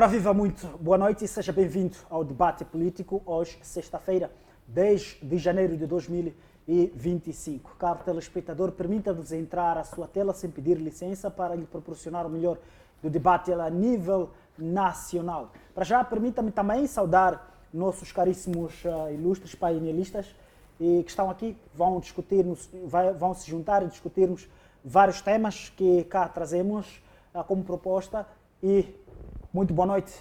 Ora viva, muito boa noite e seja bem-vindo ao debate político, hoje, sexta-feira, 10 de janeiro de 2025. Caro telespectador, permita-nos entrar à sua tela sem pedir licença para lhe proporcionar o melhor do debate a nível nacional. Para já, permita-me também saudar nossos caríssimos ilustres painelistas que estão aqui, vão se juntar e discutirmos vários temas que cá trazemos como proposta. E muito boa noite,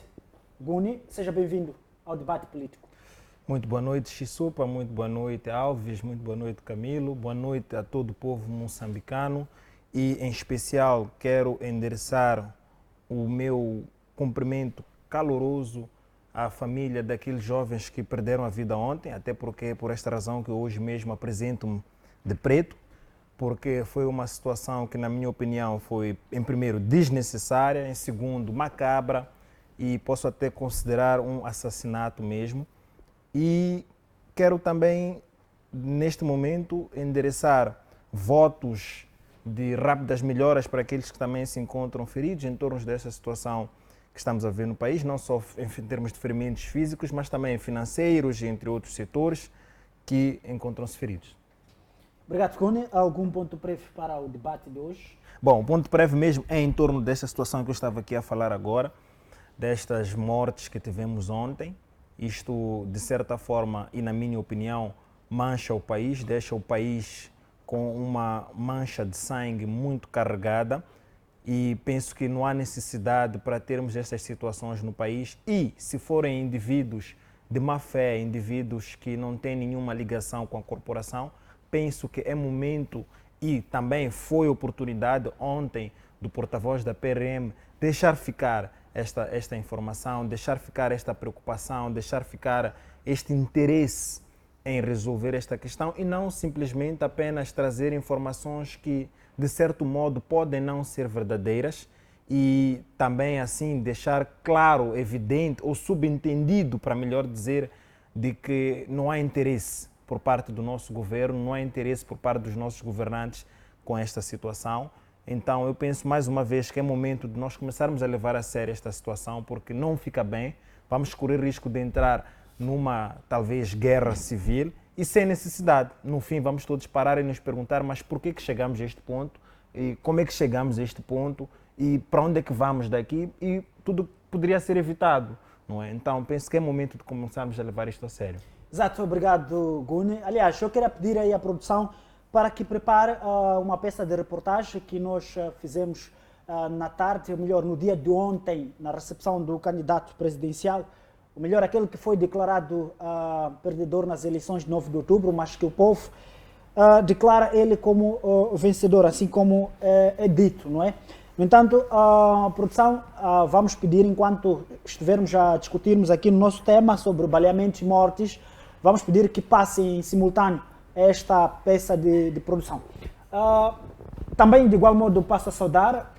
Guni, seja bem-vindo ao debate político. Muito boa noite, Xisupa, muito boa noite, Alves, muito boa noite, Camilo, boa noite a todo o povo moçambicano e, em especial, quero endereçar o meu cumprimento caloroso à família daqueles jovens que perderam a vida ontem, até porque é por esta razão que hoje mesmo apresento-me de preto, porque foi uma situação que, na minha opinião, foi, em primeiro, desnecessária, em segundo, macabra e posso até considerar um assassinato mesmo. E quero também, neste momento, endereçar votos de rápidas melhoras para aqueles que também se encontram feridos em torno dessa situação que estamos a ver no país, não só em termos de ferimentos físicos, mas também financeiros, entre outros setores que encontram-se feridos. Obrigado, Cone. Algum ponto prévio para o debate de hoje? Bom, o ponto prévio mesmo é em torno desta situação que eu estava aqui a falar agora, destas mortes que tivemos ontem. Isto, de certa forma, e na minha opinião, mancha o país, deixa o país com uma mancha de sangue muito carregada e penso que não há necessidade para termos estas situações no país e, se forem indivíduos de má fé, indivíduos que não têm nenhuma ligação com a corporação, penso que é momento e também foi oportunidade ontem do porta-voz da PRM deixar ficar esta informação, deixar ficar esta preocupação, deixar ficar este interesse em resolver esta questão e não simplesmente apenas trazer informações que, de certo modo, podem não ser verdadeiras e também assim deixar claro, evidente ou subentendido, para melhor dizer, de que não há interesse por parte do nosso governo, não há interesse por parte dos nossos governantes com esta situação. Então eu penso mais uma vez que é momento de nós começarmos a levar a sério esta situação, porque não fica bem, vamos correr risco de entrar numa talvez guerra civil e sem necessidade. No fim vamos todos parar e nos perguntar, mas por que chegamos a este ponto? E como é que chegamos a este ponto? E para onde é que vamos daqui? E tudo poderia ser evitado, não é? Então penso que é momento de começarmos a levar isto a sério. Exato, obrigado, Gune. Aliás, eu queria pedir aí à produção para que prepare uma peça de reportagem que nós fizemos na tarde, ou melhor, no dia de ontem, na recepção do candidato presidencial, ou melhor, aquele que foi declarado perdedor nas eleições de 9 de outubro, mas que o povo declara ele como vencedor, assim como é dito, não é? No entanto, a produção, vamos pedir, enquanto estivermos a discutirmos aqui no nosso tema sobre baleamentos e mortes, vamos pedir que passe em simultâneo esta peça de produção. Também, de igual modo, passo a saudar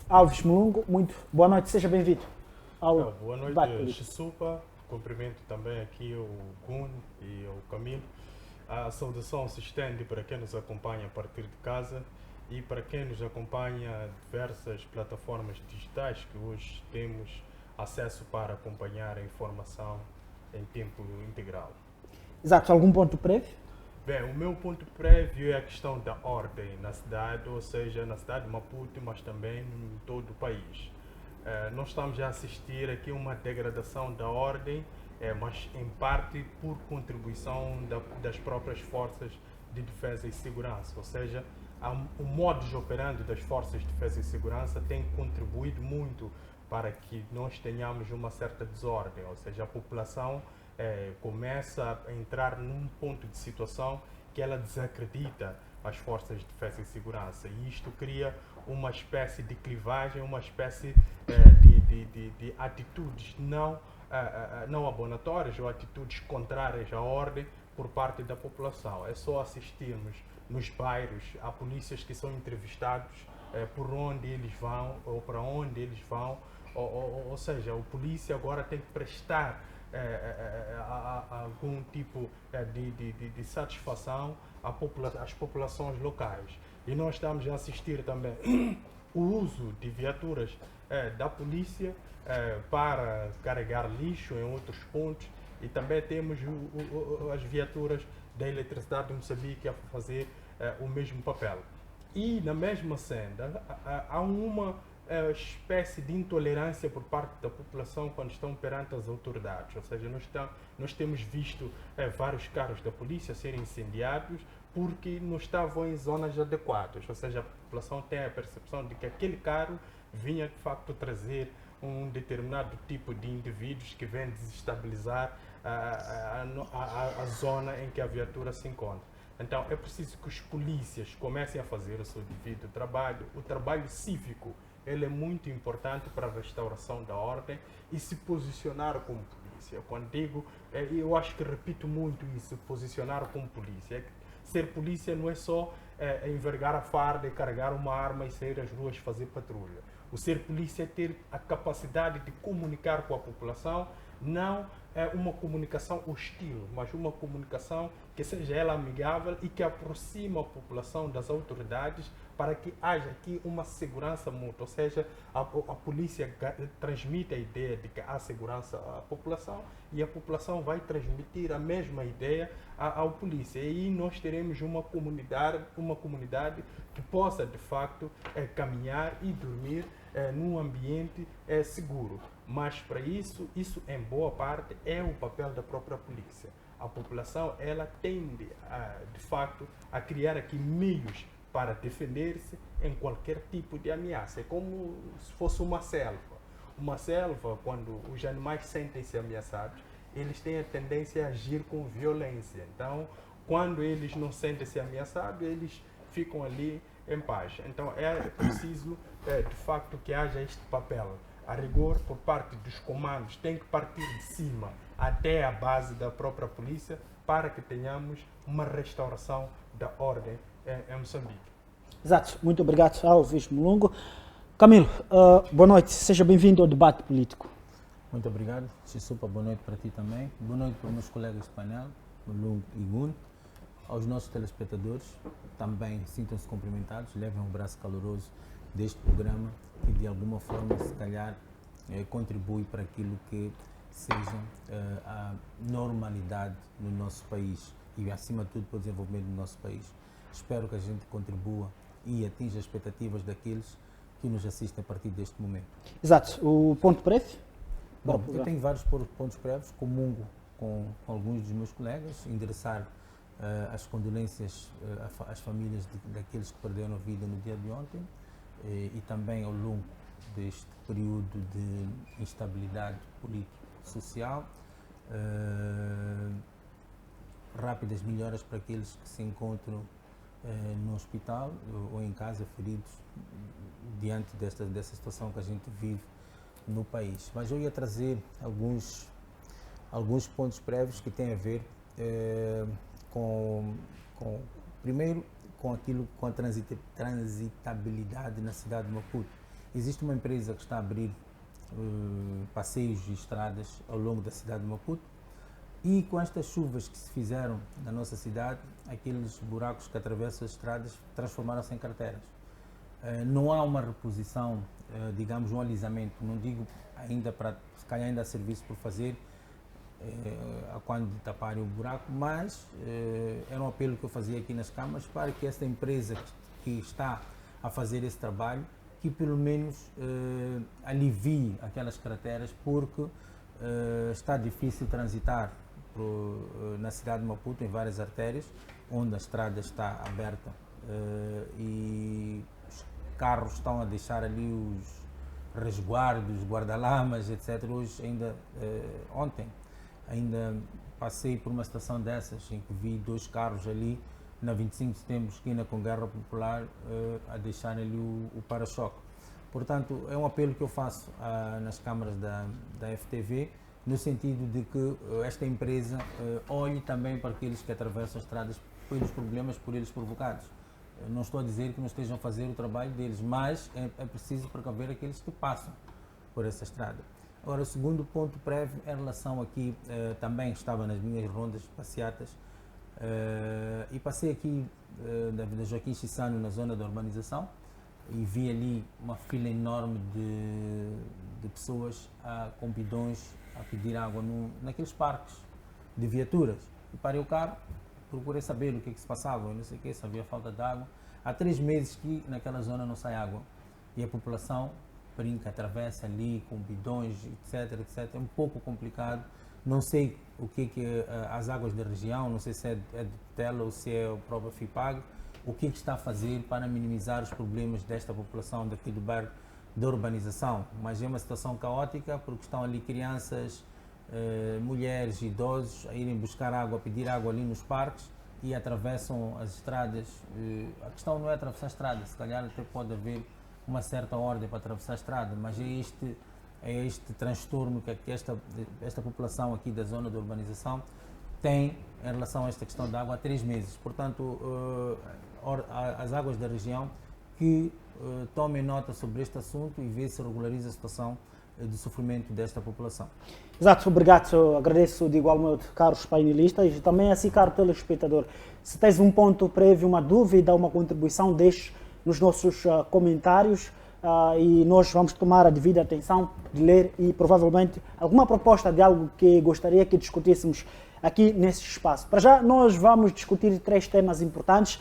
Alves Mulungo. Muito boa noite, seja bem-vindo ao boa noite, Xisupa. Cumprimento também aqui o Gun e o Camilo. A saudação se estende para quem nos acompanha a partir de casa e para quem nos acompanha em diversas plataformas digitais que hoje temos acesso para acompanhar a informação em tempo integral. Exato, algum ponto prévio? Bem, o meu ponto prévio é a questão da ordem na cidade, ou seja, na cidade de Maputo, mas também em todo o país. Nós estamos a assistir aqui a uma degradação da ordem, mas em parte por contribuição das próprias forças de defesa e segurança, ou seja, o modus operandi das forças de defesa e segurança tem contribuído muito para que nós tenhamos uma certa desordem, ou seja, a população começa a entrar num ponto de situação que ela desacredita as forças de defesa e segurança e isto cria uma espécie de clivagem, uma espécie de atitudes não abonatórias ou atitudes contrárias à ordem por parte da população. É só assistirmos nos bairros a polícias que são entrevistados por onde eles vão ou para onde eles vão, ou seja, o polícia agora tem que prestar algum tipo de satisfação às populações locais. E nós estamos a assistir também o uso de viaturas da polícia para carregar lixo em outros pontos, e também temos as viaturas da Eletricidade de Moçambique a fazer o mesmo papel. E na mesma senda há uma espécie de intolerância por parte da população quando estão perante as autoridades. Ou seja, nós temos visto vários carros da polícia serem incendiados porque não estavam em zonas adequadas. Ou seja, a população tem a percepção de que aquele carro vinha de facto trazer um determinado tipo de indivíduos que vêm desestabilizar a zona em que a viatura se encontra. Então é preciso que os polícias comecem a fazer o seu devido trabalho. O trabalho cívico, ele é muito importante para a restauração da ordem e se posicionar como polícia. Quando digo, eu acho que repito muito isso, posicionar como polícia. Ser polícia não é só envergar a farda e carregar uma arma e sair às ruas fazer patrulha. O ser polícia é ter a capacidade de comunicar com a população, não é uma comunicação hostil, mas uma comunicação que seja ela amigável e que aproxime a população das autoridades para que haja aqui uma segurança mútua. Ou seja, a polícia transmite a ideia de que há segurança à população e a população vai transmitir a mesma ideia ao polícia. E aí nós teremos uma comunidade que possa, de facto, caminhar e dormir num ambiente seguro. Mas para isso em boa parte é o papel da própria polícia. A população, ela tende, de facto, a criar aqui meios para defender-se em qualquer tipo de ameaça. É como se fosse uma selva. Uma selva, quando os animais sentem-se ameaçados, eles têm a tendência a agir com violência. Então, quando eles não sentem-se ameaçados, eles ficam ali em paz. Então, é preciso, de facto, que haja este papel. A rigor, por parte dos comandos, tem que partir de cima até a base da própria polícia para que tenhamos uma restauração da ordem em Moçambique. Exato. Muito obrigado, Alves Mulungu. Camilo, boa noite. Seja bem-vindo ao debate político. Muito obrigado, Chisupa. Boa noite para ti também. Boa noite para os meus colegas de painel, Mulungu e Gun. Aos nossos telespectadores, também sintam-se cumprimentados, levem um abraço caloroso deste programa e de alguma forma, se calhar, contribui para aquilo que seja a normalidade no nosso país e, acima de tudo, para o desenvolvimento do nosso país. Espero que a gente contribua e atinja as expectativas daqueles que nos assistem a partir deste momento. Exato. O ponto prévio? Bom, eu tenho vários pontos prévios, comungo com alguns dos meus colegas, endereçar as condolências às famílias daqueles que perderam a vida no dia de ontem e também ao longo deste período de instabilidade político-social. Rápidas melhoras para aqueles que se encontram no hospital ou em casa feridos diante dessa situação que a gente vive no país. Mas eu ia trazer alguns pontos prévios que têm a ver primeiro com a transitabilidade na cidade de Maputo. Existe uma empresa que está a abrir passeios e estradas ao longo da cidade de Maputo e com estas chuvas que se fizeram na nossa cidade, aqueles buracos que atravessam as estradas transformaram-se em carteiras. Não há uma reposição, digamos, um alisamento, não digo ainda para, se calhar ainda há serviço por fazer, a quando taparem o buraco, mas era um apelo que eu fazia aqui nas câmaras para que esta empresa que está a fazer esse trabalho, que pelo menos alivie aquelas crateras, porque está difícil transitar na cidade de Maputo, em várias artérias, onde a estrada está aberta e os carros estão a deixar ali os resguardos, guarda-lamas, etc. Hoje, ontem, ainda passei por uma estação dessas em que vi 2 carros ali na 25 de setembro, esquina com Guerra Popular, a deixar ali o para-choque. Portanto, é um apelo que eu faço nas câmaras da FTV, no sentido de que esta empresa olhe também para aqueles que atravessam as estradas pelos problemas por eles provocados. Não estou a dizer que não estejam a fazer o trabalho deles, mas é preciso precaver aqueles que passam por essa estrada. Agora, o segundo ponto prévio em relação aqui, também estava nas minhas rondas passeatas e passei aqui da Joaquim Chissano, na zona da urbanização, e vi ali uma fila enorme de pessoas com bidões a pedir água naqueles parques de viaturas. E parei o carro, procurei saber o que se passava, eu não sei o que, se havia falta de água. Há 3 meses que naquela zona não sai água e a população brinca, atravessa ali com bidões, etc, etc. É um pouco complicado. Não sei o que as águas da região, não sei se é de Tela ou se é o próprio FIPAG, o que está a fazer para minimizar os problemas desta população daqui do bairro da urbanização. Mas é uma situação caótica porque estão ali crianças, mulheres, idosos a irem buscar água, a pedir água ali nos parques e atravessam as estradas. A questão não é atravessar a estrada, se calhar até pode haver uma certa ordem para atravessar a estrada, mas é este transtorno que esta população aqui da zona da urbanização tem em relação a esta questão da água há 3 meses. Portanto, as águas da região que tomem nota sobre este assunto e vê se regulariza a situação de sofrimento desta população. Exato, obrigado. Agradeço de igual modo, caros painelistas, e também assim, caro telespectador. Se tens um ponto prévio, uma dúvida, uma contribuição, deixe nos nossos comentários e nós vamos tomar a devida atenção de ler e provavelmente alguma proposta de algo que gostaria que discutíssemos aqui nesse espaço. Para já, nós vamos discutir 3 temas importantes,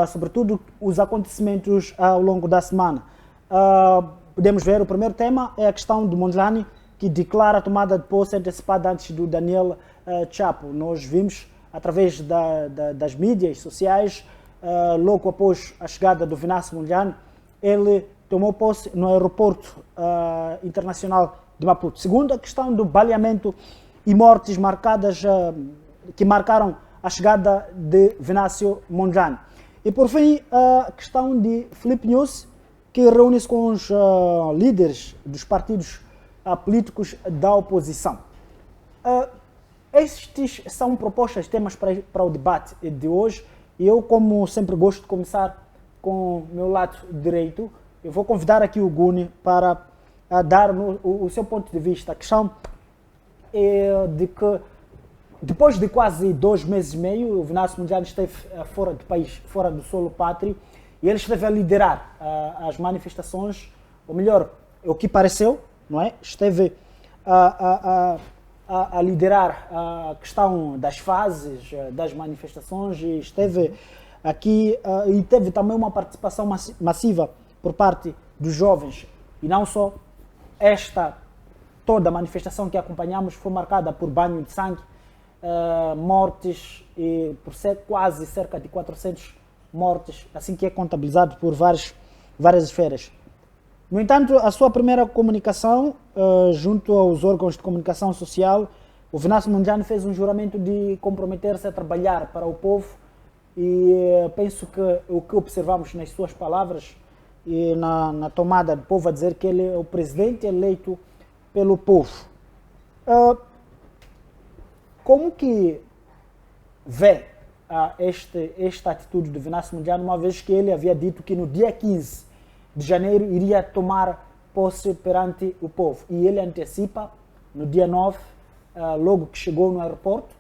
sobretudo os acontecimentos ao longo da semana. Podemos ver, o primeiro tema é a questão do Mondlane, que declara a tomada de posse antecipada antes do Daniel Chapo. Nós vimos, através das mídias sociais, logo após a chegada do Venâncio Mondlane, ele tomou posse no aeroporto internacional de Maputo. Segundo, a questão do baleamento e mortes que marcaram a chegada de Venâncio Mondlane. E por fim, a questão de Filipe Nyusi, que reúne-se com os líderes dos partidos políticos da oposição. Estes são propostas, temas para o debate de hoje, e eu, como sempre, gosto de começar com o meu lado direito. Eu vou convidar aqui o Guni para dar o seu ponto de vista. A questão é de que, depois de quase 2 meses e meio, o Venâncio Mondlane esteve fora do país, fora do solo pátrio, e ele esteve a liderar as manifestações, ou melhor, o que pareceu, não é? Esteve a liderar a questão das fases das manifestações e esteve aqui e teve também uma participação massiva por parte dos jovens. E não só toda a manifestação que acompanhamos foi marcada por banho de sangue, mortes, e por ser quase cerca de 400 mortes, assim que é contabilizado por várias esferas. No entanto, a sua primeira comunicação, junto aos órgãos de comunicação social, o Venâncio Mondlane fez um juramento de comprometer-se a trabalhar para o povo, e penso que o que observamos nas suas palavras e na tomada do povo, a dizer que ele é o presidente eleito pelo povo. Como que vê esta atitude do Venâncio Mondlane, uma vez que ele havia dito que no dia 15 de janeiro iria tomar posse perante o povo, e ele antecipa no dia 9, logo que chegou no aeroporto,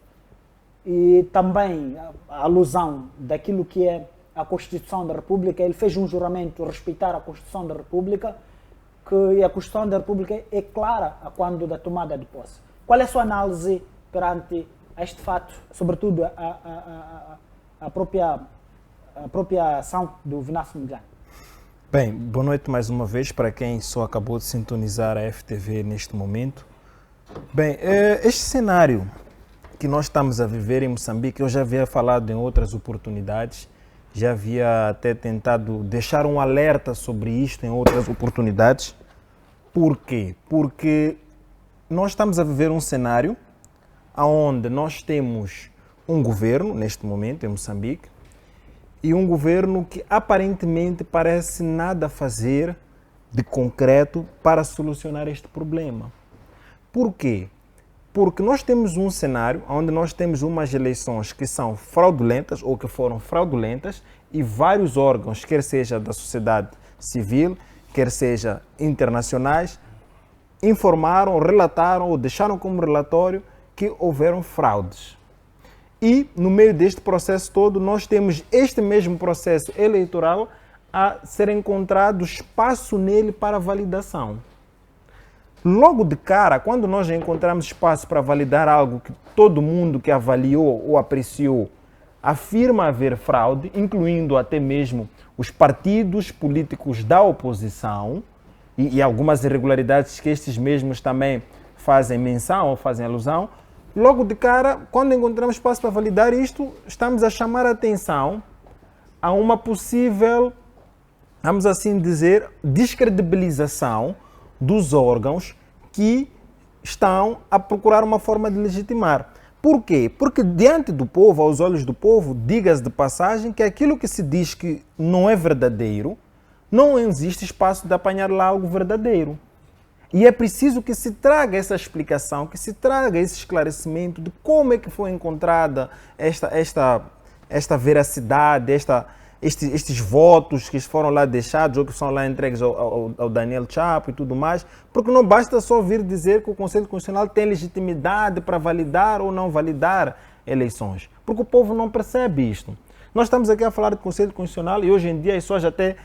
e também a alusão daquilo que é a Constituição da República. Ele fez um juramento a respeitar a Constituição da República, que a Constituição da República é clara a quando da tomada de posse. Qual é a sua análise perante este fato, sobretudo a própria ação do Venâncio Mondlane? Bem, boa noite mais uma vez para quem só acabou de sintonizar a FTV neste momento. Bem, este cenário que nós estamos a viver em Moçambique, eu já havia falado em outras oportunidades, já havia até tentado deixar um alerta sobre isto em outras oportunidades. Por quê? Porque nós estamos a viver um cenário onde nós temos um governo, neste momento, em Moçambique, e um governo que aparentemente parece nada fazer de concreto para solucionar este problema. Por quê? Porque nós temos um cenário onde nós temos umas eleições que são fraudulentas ou que foram fraudulentas, e vários órgãos, quer seja da sociedade civil, quer seja internacionais, informaram, relataram ou deixaram como relatório que houveram fraudes. E no meio deste processo todo nós temos este mesmo processo eleitoral a ser encontrado espaço nele para validação. Logo de cara, quando nós encontramos espaço para validar algo que todo mundo que avaliou ou apreciou afirma haver fraude, incluindo até mesmo os partidos políticos da oposição e algumas irregularidades que estes mesmos também fazem menção ou fazem alusão, logo de cara, quando encontramos espaço para validar isto, estamos a chamar a atenção a uma possível, vamos assim dizer, descredibilização dos órgãos que estão a procurar uma forma de legitimar. Por quê? Porque diante do povo, aos olhos do povo, diga-se de passagem que aquilo que se diz que não é verdadeiro, não existe espaço de apanhar lá algo verdadeiro. E é preciso que se traga essa explicação, que se traga esse esclarecimento de como é que foi encontrada esta veracidade, estes votos que foram lá deixados ou que são lá entregues ao Daniel Chapo e tudo mais, porque não basta só vir dizer que o Conselho Constitucional tem legitimidade para validar ou não validar eleições, porque o povo não percebe isto. Nós estamos aqui a falar de Conselho Constitucional e hoje em dia as pessoas até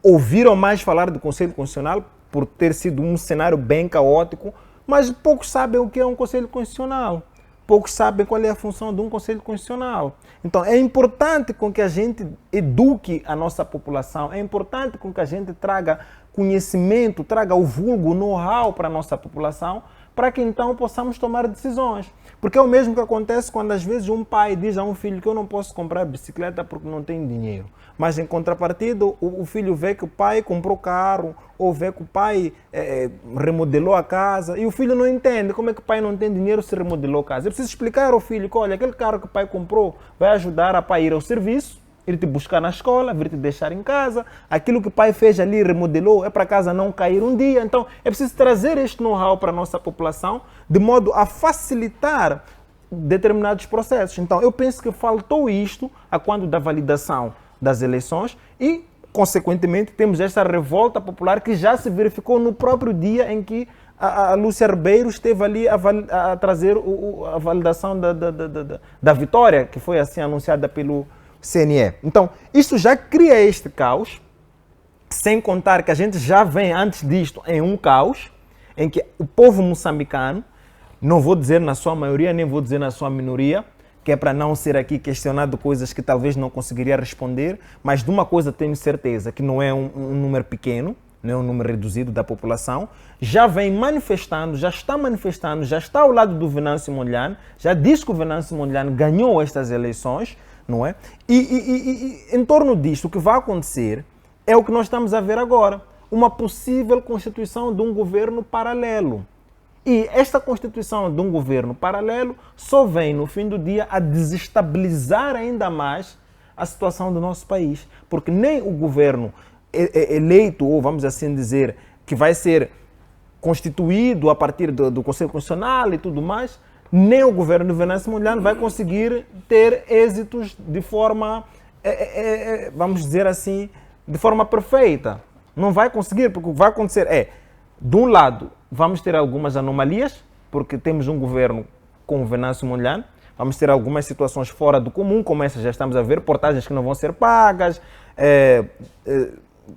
ouviram mais falar do Conselho Constitucional por ter sido um cenário bem caótico, mas poucos sabem o que é um Conselho Constitucional. Poucos sabem qual é a função de um Conselho Constitucional. Então, é importante com que a gente eduque a nossa população, é importante com que a gente traga conhecimento, traga o vulgo, o know-how para a nossa população, para que então possamos tomar decisões. Porque é o mesmo que acontece quando às vezes um pai diz a um filho que eu não posso comprar bicicleta porque não tenho dinheiro. Mas em contrapartida o filho vê que o pai comprou carro ou vê que o pai remodelou a casa e o filho não entende como é que o pai não tem dinheiro se remodelou a casa. É preciso explicar ao filho que olha, aquele carro que o pai comprou vai ajudar a pai ir ao serviço, ir te buscar na escola, vir te deixar em casa. Aquilo que o pai fez ali, remodelou, é para a casa não cair um dia. Então, é preciso trazer este know-how para a nossa população, de modo a facilitar determinados processos. Então, eu penso que faltou isto a quando da validação das eleições e, consequentemente, temos esta revolta popular que já se verificou no próprio dia em que a Lúcia Ribeiro esteve ali a trazer a validação da vitória, que foi assim anunciada pelo CNE. Então, isso já cria este caos, sem contar que a gente já vem antes disto em um caos, em que o povo moçambicano, não vou dizer na sua maioria, nem vou dizer na sua minoria, que é para não ser aqui questionado coisas que talvez não conseguiria responder, mas de uma coisa tenho certeza, que não é um número pequeno, não é um número reduzido da população, já vem manifestando, já está ao lado do Venâncio Mondlane, já diz que o Venâncio Mondlane ganhou estas eleições, não é? E em torno disto, o que vai acontecer é o que nós estamos a ver agora, uma possível constituição de um governo paralelo. E esta constituição de um governo paralelo só vem, no fim do dia, a desestabilizar ainda mais a situação do nosso país. Porque nem o governo eleito, ou vamos assim dizer, que vai ser constituído a partir do Conselho Constitucional e tudo mais, nem o governo do Venâncio Mondlane vai conseguir ter êxitos de forma, vamos dizer assim, de forma perfeita. Não vai conseguir, porque o que vai acontecer é, de um lado, vamos ter algumas anomalias, porque temos um governo com o Venâncio Mondlane, vamos ter algumas situações fora do comum, como essa já estamos a ver, portagens que não vão ser pagas,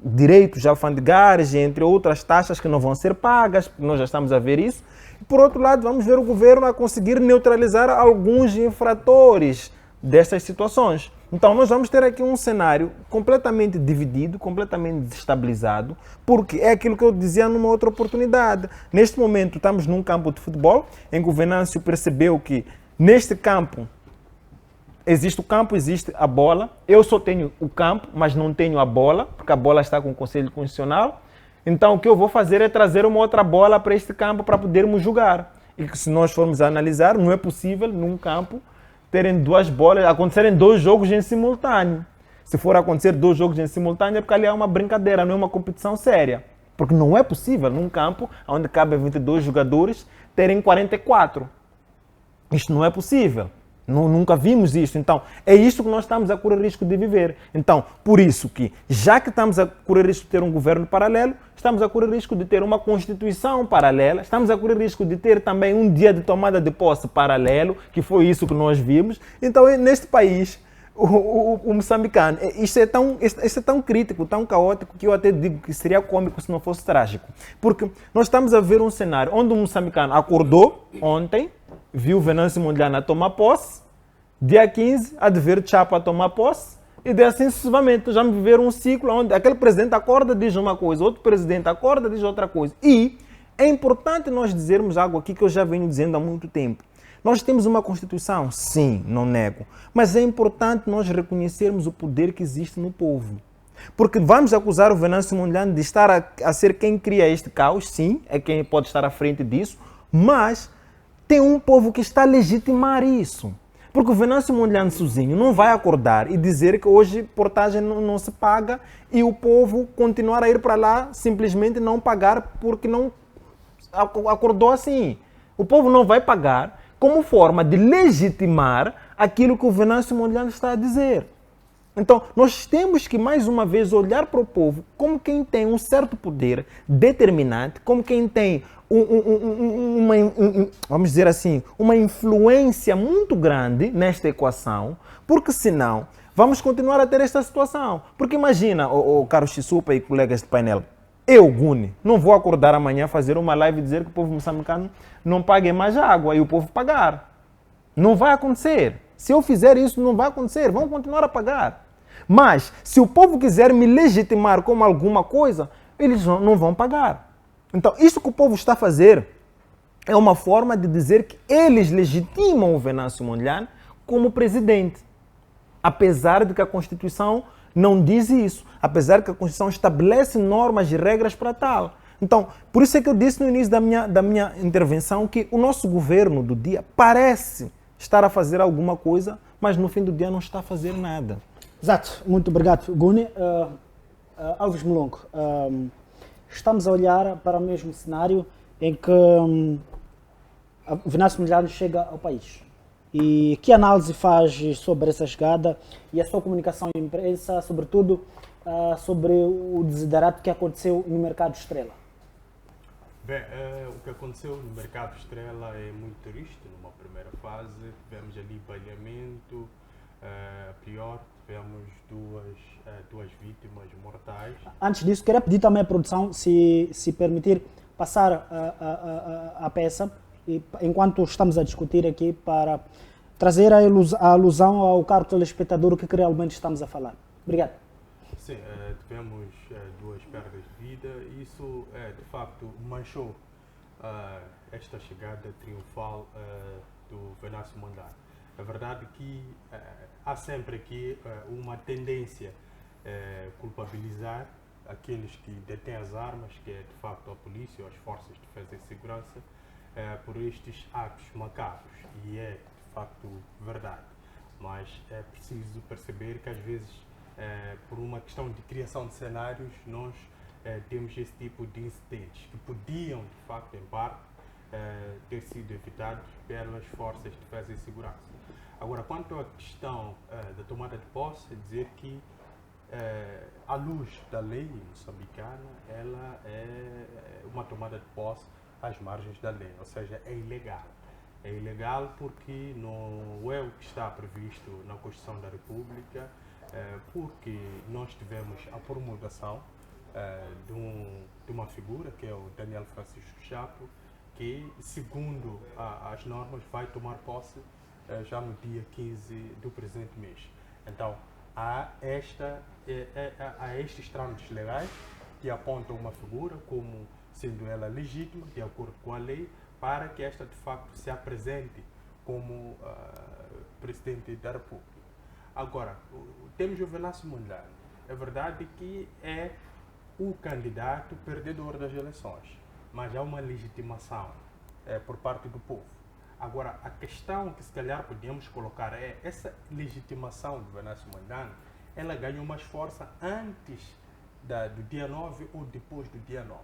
direitos alfandegários, entre outras taxas que não vão ser pagas, nós já estamos a ver isso. E, por outro lado, vamos ver o governo a conseguir neutralizar alguns infratores destas situações. Então, nós vamos ter aqui um cenário completamente dividido, completamente desestabilizado, porque é aquilo que eu dizia numa outra oportunidade. Neste momento, estamos num campo de futebol, em que o Venâncio percebeu que neste campo existe o campo, existe a bola. Eu só tenho o campo, mas não tenho a bola, porque a bola está com o Conselho Constitucional. Então, o que eu vou fazer é trazer uma outra bola para este campo para podermos jogar. E que, se nós formos analisar, não é possível num campo terem duas bolas, acontecerem dois jogos em simultâneo. Se for acontecer dois jogos em simultâneo, é porque ali é uma brincadeira, não é uma competição séria. Porque não é possível num campo onde cabem 22 jogadores terem 44. Isto não é possível. Nunca vimos isso. Então, é isto que nós estamos a correr risco de viver. Então, por isso que, já que estamos a correr risco de ter um governo paralelo, estamos a correr risco de ter uma constituição paralela, estamos a correr risco de ter também um dia de tomada de posse paralelo, que foi isso que nós vimos. Então, neste país, o moçambicano. Isto é tão crítico, tão caótico, que eu até digo que seria cômico se não fosse trágico. Porque nós estamos a ver um cenário onde o moçambicano acordou ontem, viu Venâncio Mondlane a tomar posse, dia 15, a de ver Chapa a tomar posse, e de assim sucessivamente. Já me viver um ciclo onde aquele presidente acorda, diz uma coisa, outro presidente acorda, diz outra coisa. E é importante nós dizermos algo aqui que eu já venho dizendo há muito tempo. Nós temos uma Constituição, sim, não nego, mas é importante nós reconhecermos o poder que existe no povo. Porque vamos acusar o Venâncio Mondlane de estar a ser quem cria este caos, sim, é quem pode estar à frente disso, mas tem um povo que está a legitimar isso. Porque o Venâncio Mondlane sozinho não vai acordar e dizer que hoje portagem não se paga e o povo continuar a ir para lá simplesmente não pagar porque não acordou assim. O povo não vai pagar como forma de legitimar aquilo que o Venâncio Mondlane está a dizer. Então, nós temos que, mais uma vez, olhar para o povo como quem tem um certo poder determinante, como quem tem vamos dizer assim, uma influência muito grande nesta equação, porque senão vamos continuar a ter esta situação. Porque imagina, o Carlos Chisupa e colegas de painel, eu, Guni, não vou acordar amanhã fazer uma live e dizer que o povo moçambicano não pague mais água e o povo pagar. Não vai acontecer. Se eu fizer isso, não vai acontecer. Vão continuar a pagar. Mas, se o povo quiser me legitimar como alguma coisa, eles não vão pagar. Então, isso que o povo está a fazer é uma forma de dizer que eles legitimam o Venâncio Mondlane como presidente. Apesar de que a Constituição não diz isso. Apesar que a Constituição estabelece normas e regras para tal. Então, por isso é que eu disse no início da minha intervenção que o nosso governo do dia parece estar a fazer alguma coisa, mas no fim do dia não está a fazer nada. Exato. Muito obrigado, Guni. Alves Molongo, estamos a olhar para o mesmo cenário em que o Venâncio Mondlane chega ao país. E que análise faz sobre essa chegada e a sua comunicação à imprensa, sobretudo sobre o desiderato que aconteceu no mercado Estrela? Bem, o que aconteceu no mercado Estrela é muito triste. Numa primeira fase, tivemos ali baleamento, pior, tivemos duas vítimas mortais. Antes disso, queria pedir também à produção, se permitir, passar a peça, enquanto estamos a discutir aqui, para trazer a alusão ao caro telespectador o que realmente estamos a falar. Obrigado. Sim, tivemos duas perdas de vida e isso, de facto, manchou esta chegada triunfal do Venâncio Mondlane. A verdade é que há sempre aqui uma tendência a culpabilizar aqueles que detêm as armas, que é, de facto, a polícia ou as forças de defesa e segurança, por estes atos macabros. E é, de facto, verdade. Mas é preciso perceber que, às vezes, por uma questão de criação de cenários, nós temos esse tipo de incidentes que podiam, de facto, em parte, ter sido evitados pelas forças de defesa e segurança. Agora, quanto à questão da tomada de posse, é dizer que, à luz da lei moçambicana, ela é uma tomada de posse às margens da lei, ou seja, é ilegal. É ilegal porque não é o que está previsto na Constituição da República, porque nós tivemos a promulgação de uma figura, que é o Daniel Francisco Chapo, que, segundo as normas, vai tomar posse já no dia 15 do presente mês. Então, há estes trâmites legais que apontam uma figura como sendo ela legítima, de acordo com a lei, para que esta, de facto, se apresente como Presidente da República. Agora, temos o Venâncio Mondlane. É verdade que é o candidato perdedor das eleições, mas há uma legitimação por parte do povo. Agora, a questão que se calhar podíamos colocar é essa legitimação do Venâncio Mondlane, ela ganhou mais força antes do dia 9 ou depois do dia 9.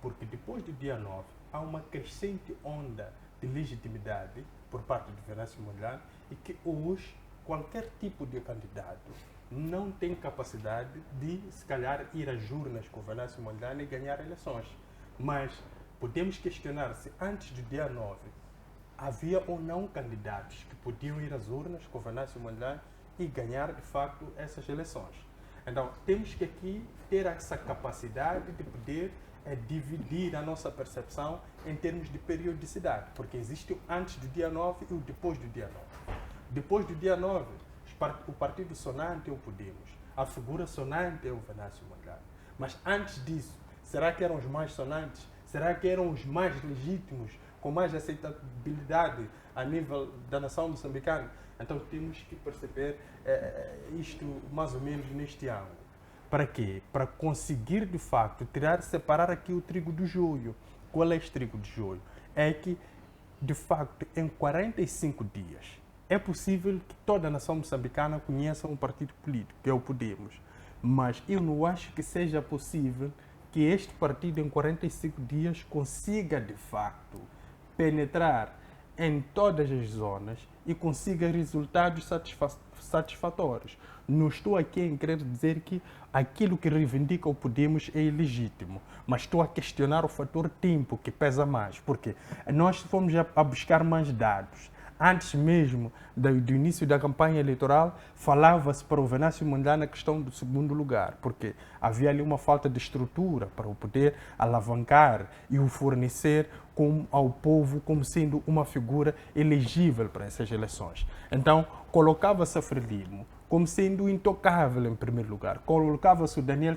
Porque depois do dia 9 há uma crescente onda de legitimidade por parte do Venâncio Mondlane e que hoje qualquer tipo de candidato não tem capacidade de, se calhar, ir às urnas com o Venâncio Mondlane e ganhar eleições. Mas podemos questionar se antes do dia 9 havia ou não candidatos que podiam ir às urnas com o Venâncio Mondlane e ganhar, de facto, essas eleições. Então, temos que aqui ter essa capacidade de poder dividir a nossa percepção em termos de periodicidade, porque existe o antes do dia 9 e o depois do dia 9. Depois do dia 9, o partido sonante é o Podemos, a figura sonante é o Venâncio Mondlane. Mas antes disso, será que eram os mais sonantes? Será que eram os mais legítimos, com mais aceitabilidade a nível da nação moçambicana? Então temos que perceber isto mais ou menos neste ângulo. Para quê? Para conseguir, de facto, separar aqui o trigo do joio. Qual é este trigo de joio? É que, de facto, em 45 dias, é possível que toda a nação moçambicana conheça um partido político, que é o Podemos. Mas eu não acho que seja possível que este partido, em 45 dias, consiga, de facto, penetrar em todas as zonas e consiga resultados satisfatórios. Não estou aqui em querer dizer que aquilo que reivindica o Podemos é ilegítimo, mas estou a questionar o fator tempo, que pesa mais, porque nós fomos a buscar mais dados. Antes mesmo do início da campanha eleitoral, falava-se para o Venâncio Mondlane a questão do segundo lugar, porque havia ali uma falta de estrutura para o poder alavancar e o fornecer ao povo como sendo uma figura elegível para essas eleições. Então, colocava-se a Frelimo como sendo intocável em primeiro lugar. Colocava-se o Daniel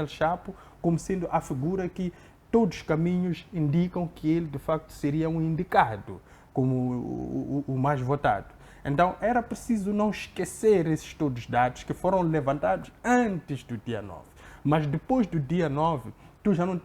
Chapo como sendo a figura que todos os caminhos indicam que ele, de facto, seria um indicado como o mais votado. Então, era preciso não esquecer esses todos os dados que foram levantados antes do dia 9. Mas depois do dia 9, tu já não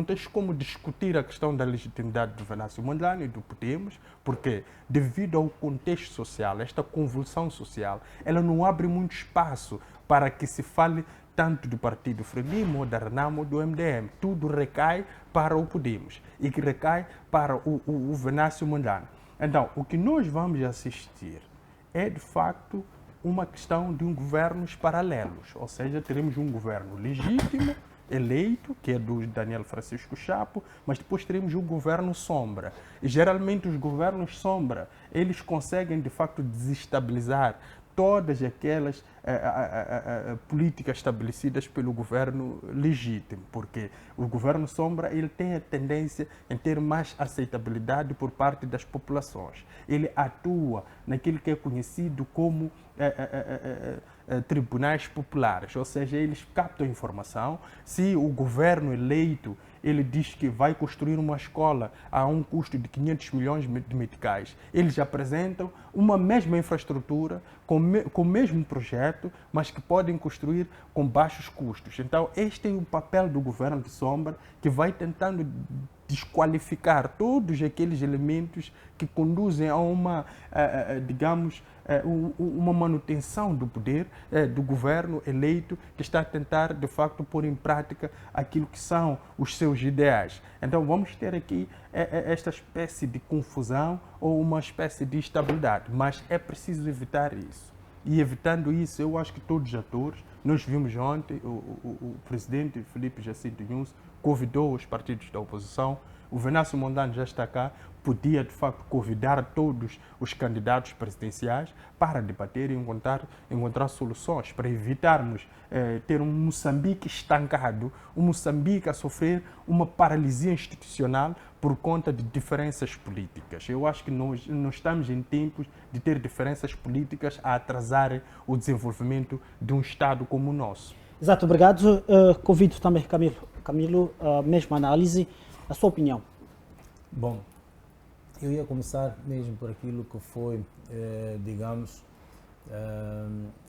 tens como discutir a questão da legitimidade do Venâncio Mondlane e do Podemos, porque, devido ao contexto social, esta convulsão social, ela não abre muito espaço para que se fale tanto do partido Frelimo, da Renamo, do MDM. Tudo recai para o Podemos e que recai para o Venâncio Mondlane. Então, o que nós vamos assistir é, de facto, uma questão de governos paralelos, ou seja, teremos um governo legítimo, eleito, que é do Daniel Francisco Chapo, mas depois teremos um governo sombra. E, geralmente, os governos sombra, eles conseguem, de facto, desestabilizar todas aquelas políticas estabelecidas pelo governo legítimo, porque o governo sombra ele tem a tendência em ter mais aceitabilidade por parte das populações. Ele atua naquilo que é conhecido como tribunais populares, ou seja, eles captam informação. Se o governo eleito ele diz que vai construir uma escola a um custo de 500 milhões de meticais, eles apresentam uma mesma infraestrutura, com o mesmo projeto, mas que podem construir com baixos custos. Então, este é o papel do governo de sombra, que vai tentando desqualificar todos aqueles elementos que conduzem a uma, uma manutenção do poder do governo eleito, que está a tentar, de facto, pôr em prática aquilo que são os seus ideais. Então, vamos ter aqui esta espécie de confusão ou uma espécie de instabilidade, mas é preciso evitar isso. E evitando isso, eu acho que todos os atores, nós vimos ontem, o presidente Filipe Jacinto Nunes convidou os partidos da oposição, o Venâncio Mondlane já está cá, podia de facto convidar todos os candidatos presidenciais para debater e encontrar soluções, para evitarmos ter um Moçambique estancado, um Moçambique a sofrer uma paralisia institucional por conta de diferenças políticas. Eu acho que nós estamos em tempos de ter diferenças políticas a atrasarem o desenvolvimento de um Estado como o nosso. Exato, obrigado. Convido também Camilo, mesma análise, a sua opinião. Bom, eu ia começar mesmo por aquilo que foi,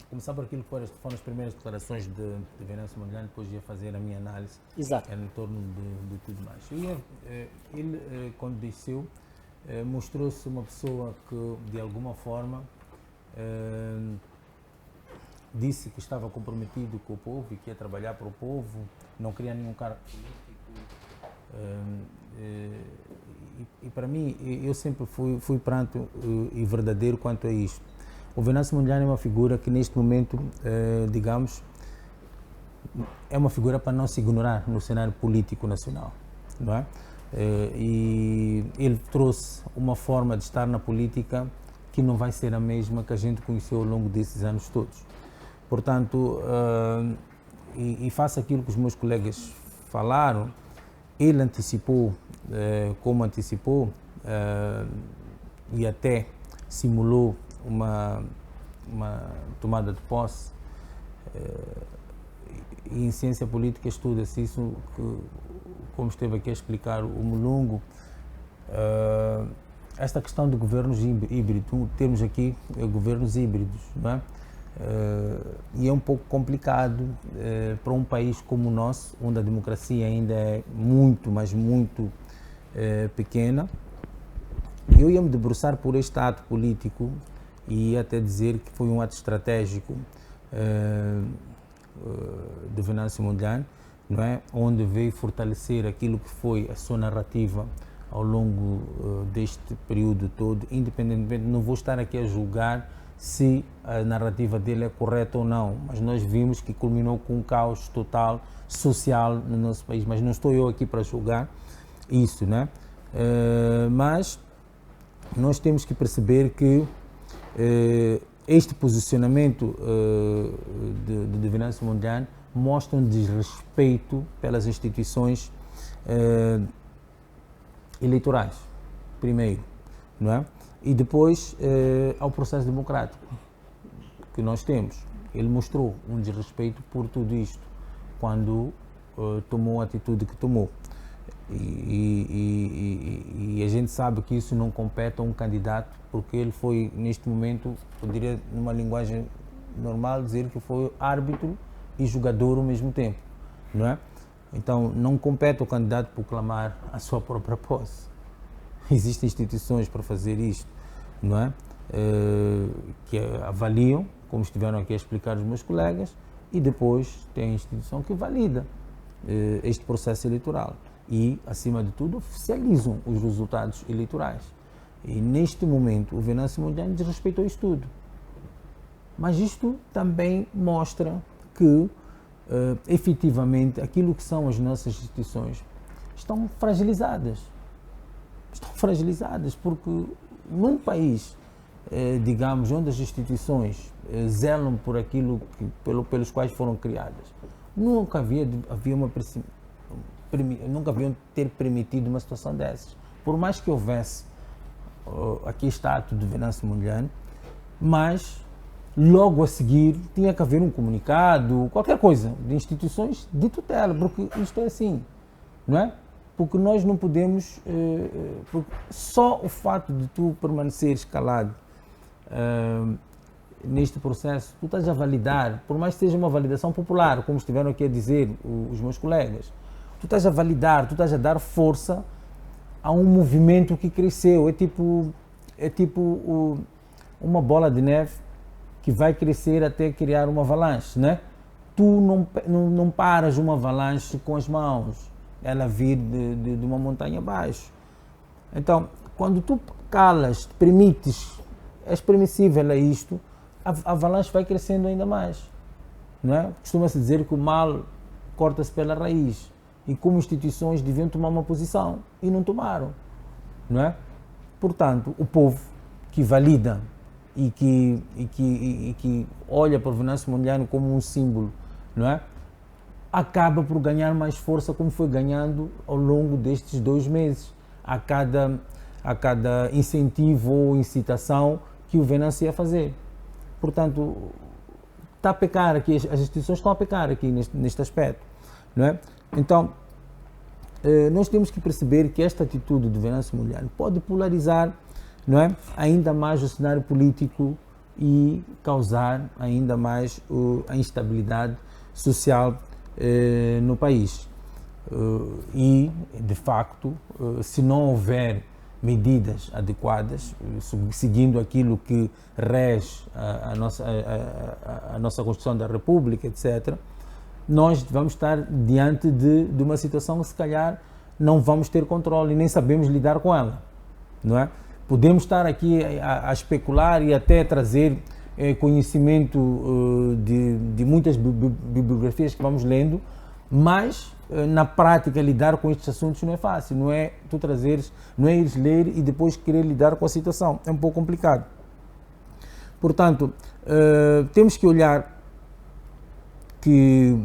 começar por aquilo que foram as primeiras declarações de Venâncio Mondlane, depois ia fazer a minha análise. Exato. Em torno de tudo mais. Ele, quando desceu, mostrou-se uma pessoa que, de alguma forma, disse que estava comprometido com o povo e que ia trabalhar para o povo, não queria nenhum cargo político. E para mim, eu sempre fui pranto e verdadeiro quanto a isto. O Venâncio Mondlane é uma figura que neste momento, é uma figura para não se ignorar no cenário político nacional, não é? E ele trouxe uma forma de estar na política que não vai ser a mesma que a gente conheceu ao longo desses anos todos. Portanto, e faço aquilo que os meus colegas falaram, ele antecipou, como antecipou, e até simulou uma tomada de posse. E em ciência política estuda-se isso, como esteve aqui a explicar o Mulungu, esta questão de governos híbridos, temos aqui governos híbridos, não é? E é um pouco complicado para um país como o nosso, onde a democracia ainda é muito, mas muito pequena. Eu ia me debruçar por este ato político e até dizer que foi um ato estratégico de Venâncio Mondlane, não é? Onde veio fortalecer aquilo que foi a sua narrativa ao longo deste período todo, independentemente, não vou estar aqui a julgar se a narrativa dele é correta ou não, mas nós vimos que culminou com um caos total social no nosso país, mas não estou eu aqui para julgar isso, né? Mas nós temos que perceber que este posicionamento de Venâncio Mondlane mostra um desrespeito pelas instituições eleitorais, primeiro, não é? E depois ao processo democrático que nós temos. Ele mostrou um desrespeito por tudo isto quando tomou a atitude que tomou. E a gente sabe que isso não compete a um candidato, porque ele foi, neste momento, poderia, numa linguagem normal, dizer que foi árbitro e jogador ao mesmo tempo, não é? Então, não compete ao candidato proclamar a sua própria posse. Existem instituições para fazer isto, não é? Que avaliam, como estiveram aqui a explicar os meus colegas, e depois tem a instituição que valida este processo eleitoral e, acima de tudo, oficializam os resultados eleitorais. E, neste momento, o Venâncio Mondlane desrespeitou isto tudo. Mas isto também mostra que, efetivamente, aquilo que são as nossas instituições estão fragilizadas. Estão fragilizadas porque num país, digamos, onde as instituições zelam por aquilo pelos quais foram criadas, nunca haviam ter permitido uma situação dessas. Por mais que houvesse, aqui está ato de Venâncio Mondlane, mas logo a seguir tinha que haver um comunicado, qualquer coisa, de instituições de tutela, porque isto é assim, não é? Porque nós não podemos, só o fato de tu permaneceres calado neste processo, tu estás a validar, por mais que seja uma validação popular, como estiveram aqui a dizer os meus colegas, tu estás a validar, tu estás a dar força a um movimento que cresceu, é tipo uma bola de neve que vai crescer até criar uma avalanche, né? Tu não paras uma avalanche com as mãos, ela vir de uma montanha abaixo. Então, quando tu calas, permites, és permissível a isto, a avalanche vai crescendo ainda mais, não é? Costuma-se dizer que o mal corta-se pela raiz, e como instituições deviam tomar uma posição, e não tomaram, não é? Portanto, o povo que valida e que olha para o Venâncio Mondlane como um símbolo, não é? Acaba por ganhar mais força, como foi ganhando ao longo destes 2 meses, a cada incentivo ou incitação que o Venâncio ia fazer. Portanto, está a pecar aqui, as instituições estão a pecar aqui neste aspecto, não é? Então, nós temos que perceber que esta atitude do Venâncio Mondlane pode polarizar, não é, ainda mais o cenário político e causar ainda mais a instabilidade social no país. E, de facto, se não houver medidas adequadas, seguindo aquilo que rege a nossa Constituição da República, etc., nós vamos estar diante de uma situação que, se calhar, não vamos ter controle e nem sabemos lidar com ela, não é? Podemos estar aqui a especular e até trazer conhecimento de muitas bibliografias que vamos lendo, mas na prática lidar com estes assuntos não é fácil, não é tu trazeres, não é ires ler e depois querer lidar com a situação, é um pouco complicado. Portanto, temos que olhar que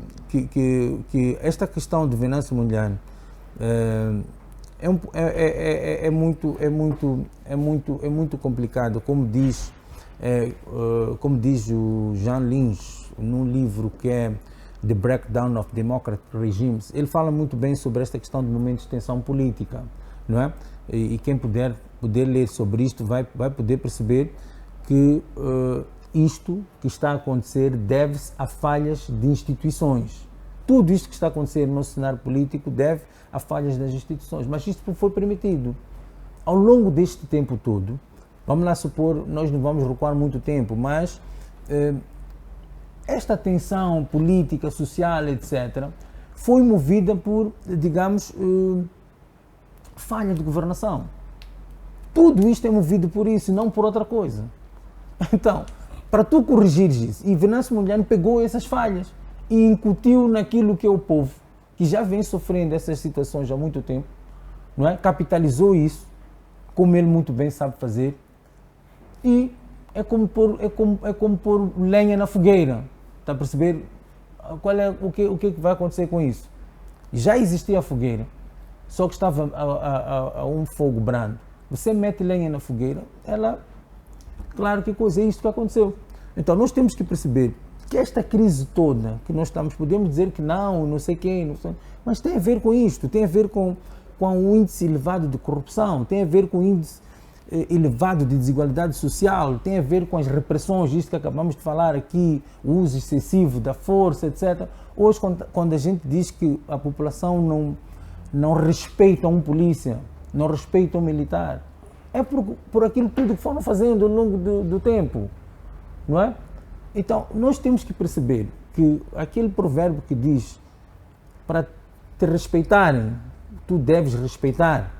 esta questão de Venâncio Mondlane é muito complicado, como diz o Jean Lynch num livro que é The Breakdown of Democratic Regimes. Ele fala muito bem sobre esta questão de momentos de tensão política, não é? E quem puder ler sobre isto vai poder perceber que isto que está a acontecer deve-se a falhas de instituições. Tudo isto que está a acontecer no cenário político deve a falhas das instituições, mas isto foi permitido. Ao longo deste tempo todo, vamos lá supor, nós não vamos recuar muito tempo, mas esta tensão política, social, etc., foi movida por, digamos, falha de governação. Tudo isto é movido por isso, não por outra coisa. Então, para tu corrigires isso, e Venâncio Mondlane pegou essas falhas e incutiu naquilo que é o povo, que já vem sofrendo essas situações há muito tempo, não é? Capitalizou isso, como ele muito bem sabe fazer, e é como pôr lenha na fogueira. Está a perceber o que vai acontecer com isso? Já existia a fogueira, só que estava a um fogo brando. Você mete lenha na fogueira, ela... Claro que coisa, é isto que aconteceu. Então nós temos que perceber que esta crise toda que nós estamos, podemos dizer que não sei quem, não sei, mas tem a ver com isto, tem a ver com um índice elevado de corrupção, tem a ver com um índice elevado de desigualdade social, tem a ver com as repressões, isto que acabamos de falar aqui, o uso excessivo da força, etc. Hoje, quando a gente diz que a população não respeita um polícia, não respeita um militar, é por aquilo tudo que foram fazendo ao longo do tempo, não é? Então, nós temos que perceber que aquele provérbio que diz para te respeitarem, tu deves respeitar,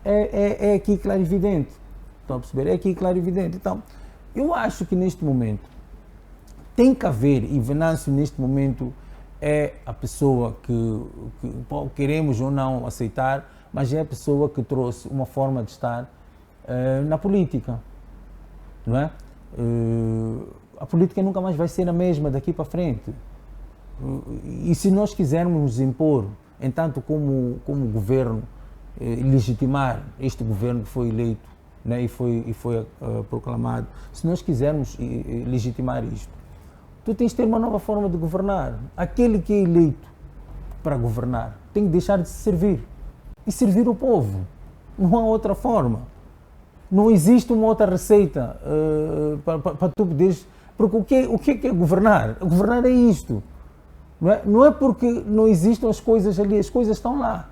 é aqui claro e evidente. Estão a perceber? É aqui claro e evidente. Então, eu acho que neste momento tem que haver, e Venâncio neste momento é a pessoa que queremos ou não aceitar, mas é a pessoa que trouxe uma forma de estar na política, não é? A política nunca mais vai ser a mesma daqui para frente. E se nós quisermos nos impor, entanto como governo, legitimar este governo que foi eleito, né, e foi proclamado, se nós quisermos legitimar isto, tu tens de ter uma nova forma de governar. Aquele que é eleito para governar tem que deixar de se servir e servir o povo. Não há outra forma. Não existe uma outra receita para tu poderes... Porque o que é governar? Governar é isto. Não é porque não existam as coisas ali, as coisas estão lá.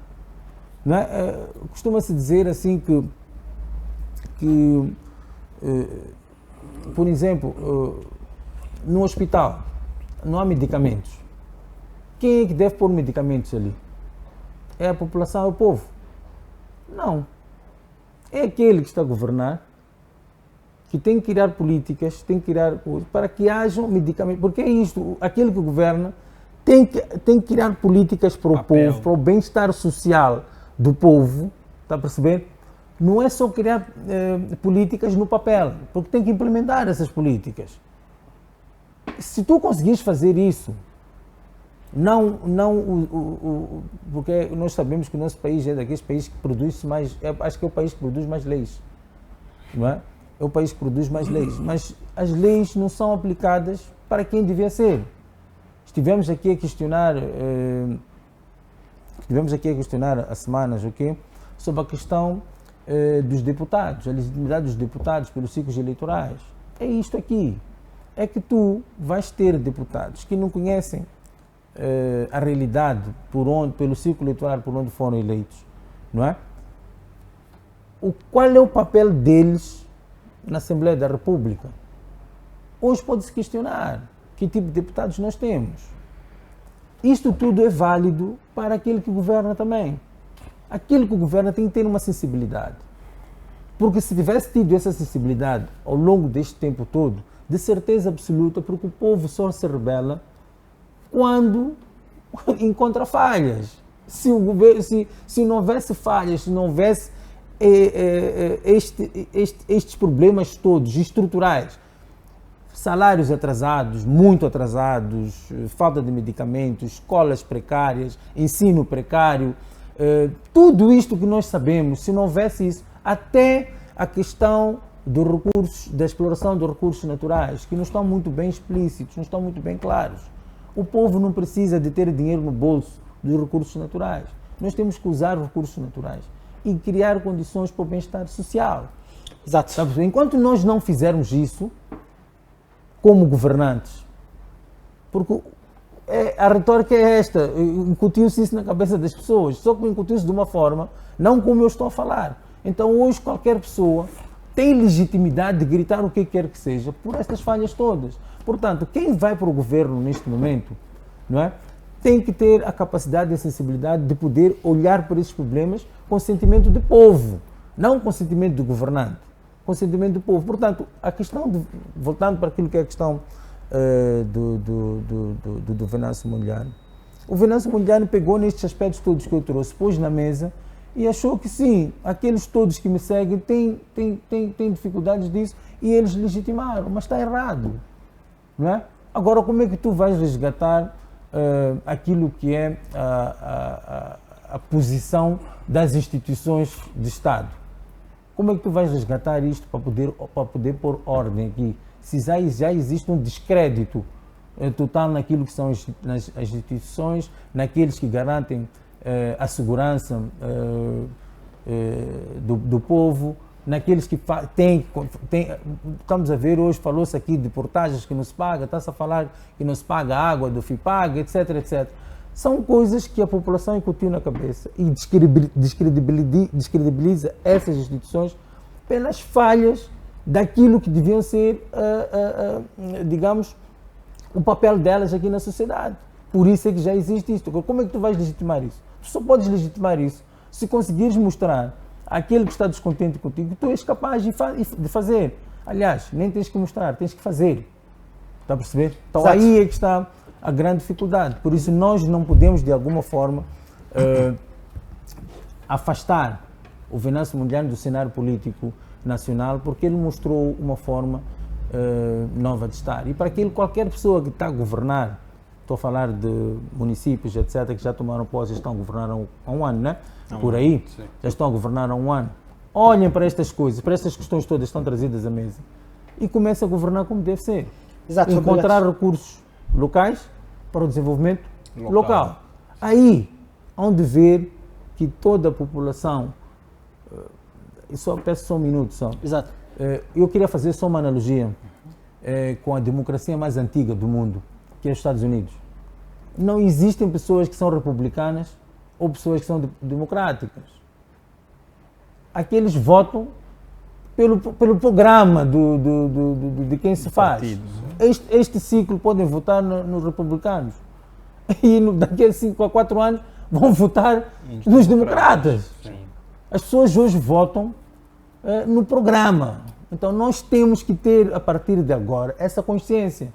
Não é? Costuma-se dizer assim que por exemplo, no hospital não há medicamentos. Quem é que deve pôr medicamentos ali? É a população, é o povo? Não. É aquele que está a governar que tem que criar políticas, tem que criar coisas para que hajam medicamentos. Porque é isto, aquele que governa tem que criar políticas para o povo, para o bem-estar social do povo, está a perceber? Não é só criar políticas no papel, porque tem que implementar essas políticas. Se tu conseguires fazer isso, porque nós sabemos que o nosso país é daqueles países que produz mais, acho que é o país que produz mais leis, não é? É o país que produz mais leis, mas as leis não são aplicadas para quem devia ser. Estivemos aqui a questionar há semanas, okay, sobre a questão dos deputados, a legitimidade dos deputados pelos ciclos eleitorais. É isto aqui. É que tu vais ter deputados que não conhecem a realidade pelo ciclo eleitoral por onde foram eleitos, não é? Qual é o papel deles na Assembleia da República? Hoje pode-se questionar que tipo de deputados nós temos. Isto tudo é válido para aquele que governa também. Aquele que governa tem que ter uma sensibilidade. Porque se tivesse tido essa sensibilidade ao longo deste tempo todo, de certeza absoluta, porque o povo só se rebela quando encontra falhas. Se não houvesse falhas, se não houvesse estes problemas todos estruturais, salários atrasados, muito atrasados, falta de medicamentos, escolas precárias, ensino precário, tudo isto que nós sabemos, se não houvesse isso, até a questão dos recursos, da exploração dos recursos naturais, que não estão muito bem explícitos, não estão muito bem claros. O povo não precisa de ter dinheiro no bolso dos recursos naturais. Nós temos que usar os recursos naturais e criar condições para o bem-estar social. Exato. Sabe? Enquanto nós não fizermos isso, como governantes, porque a retórica é esta, incutiu-se isso na cabeça das pessoas, só que incutiu-se de uma forma, não como eu estou a falar. Então hoje qualquer pessoa tem legitimidade de gritar o que quer que seja por estas falhas todas. Portanto, quem vai para o governo neste momento, não é, tem que ter a capacidade e a sensibilidade de poder olhar para esses problemas com sentimento de povo, não com sentimento do governante, com sentimento do povo. Portanto, a questão, voltando para aquilo que é a questão do Venâncio Mondlane, o Venâncio Mondlane pegou nestes aspectos todos que eu trouxe, pôs na mesa e achou que sim, aqueles todos que me seguem têm dificuldades disso e eles legitimaram, mas está errado, não é? Agora, como é que tu vais resgatar aquilo que é a posição das instituições de Estado? Como é que tu vais resgatar isto para poder pôr ordem aqui? Se já existe um descrédito total naquilo que são as instituições, naqueles que garantem a segurança do povo, naqueles que têm. Estamos a ver hoje, falou-se aqui de portagens que não se paga, está-se a falar que não se paga a água do FIPAG, etc, etc. São coisas que a população incutiu na cabeça e descredibiliza essas instituições pelas falhas daquilo que deviam ser, digamos, o papel delas aqui na sociedade. Por isso é que já existe isto. Como é que tu vais legitimar isso? Tu só podes legitimar isso se conseguires mostrar àquele que está descontente contigo que tu és capaz de fazer. Aliás, nem tens que mostrar, tens que fazer. Está a perceber? Então Exato. Aí é que está a grande dificuldade. Por isso nós não podemos, de alguma forma, afastar o Venâncio Mondlane do cenário político nacional, porque ele mostrou uma forma nova de estar. E para aquilo, qualquer pessoa que está a governar, estou a falar de municípios, etc., que já tomaram posse, já estão a governar há um ano, né? Por aí, sim. já estão a governar há um ano. Olhem para estas coisas, para estas questões todas que estão trazidas à mesa e comecem a governar como deve ser. Exato. Encontrar recursos locais para o desenvolvimento local. Aí, onde ver que toda a população, peço só um minuto só. Exato. Eu queria fazer só uma analogia com a democracia mais antiga do mundo, que é os Estados Unidos. Não existem pessoas que são republicanas ou pessoas que são democráticas. Aqueles votam pelo programa de quem se faz. Este ciclo podem votar nos republicanos e daqui a 5 a 4 anos vão votar nos democratas. Sim. As pessoas hoje votam no programa. Então nós temos que ter, a partir de agora, essa consciência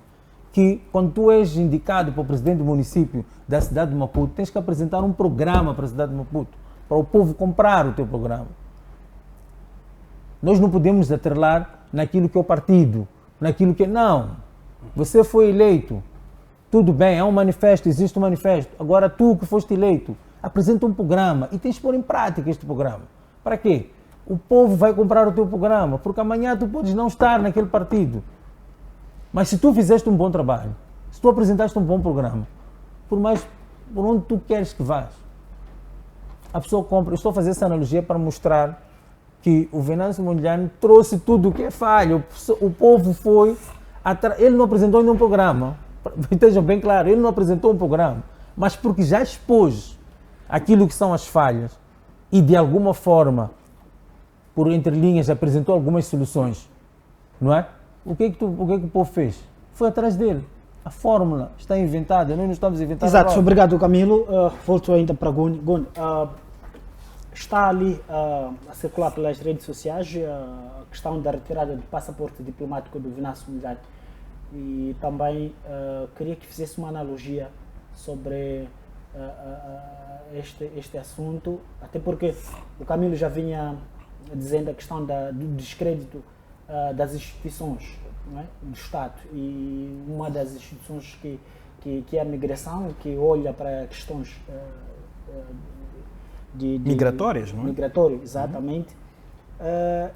que quando tu és indicado para o presidente do município da cidade de Maputo, tens que apresentar um programa para a cidade de Maputo, para o povo comprar o teu programa. Nós não podemos atrelar naquilo que é o partido, naquilo que... Não, você foi eleito, tudo bem, é um manifesto, existe um manifesto. Agora tu que foste eleito, apresenta um programa e tens de pôr em prática este programa. Para quê? O povo vai comprar o teu programa, porque amanhã tu podes não estar naquele partido. Mas se tu fizeste um bom trabalho, se tu apresentaste um bom programa, por onde tu queres que vás, a pessoa compra. Eu estou a fazer essa analogia para mostrar que o Venâncio Mondlane trouxe tudo o que é falha. O povo foi... Ele não apresentou ainda um programa. Estejam bem claro, ele não apresentou um programa. Mas porque já expôs aquilo que são as falhas e de alguma forma, por entre linhas, apresentou algumas soluções. Não é? O que é que o povo fez? Foi atrás dele. A fórmula está inventada, nós não estamos a inventar. Exato, obrigado Camilo. Volto ainda para Guni. Guni, está ali a circular pelas redes sociais a questão da retirada do passaporte diplomático do Venâncio Mondlane. E também queria que fizesse uma analogia sobre este assunto, até porque o Camilo já vinha dizendo a questão do descrédito das instituições, não é? Do Estado. E uma das instituições que é a migração, que olha para questões de Migratórias, não é? Migratório, exatamente.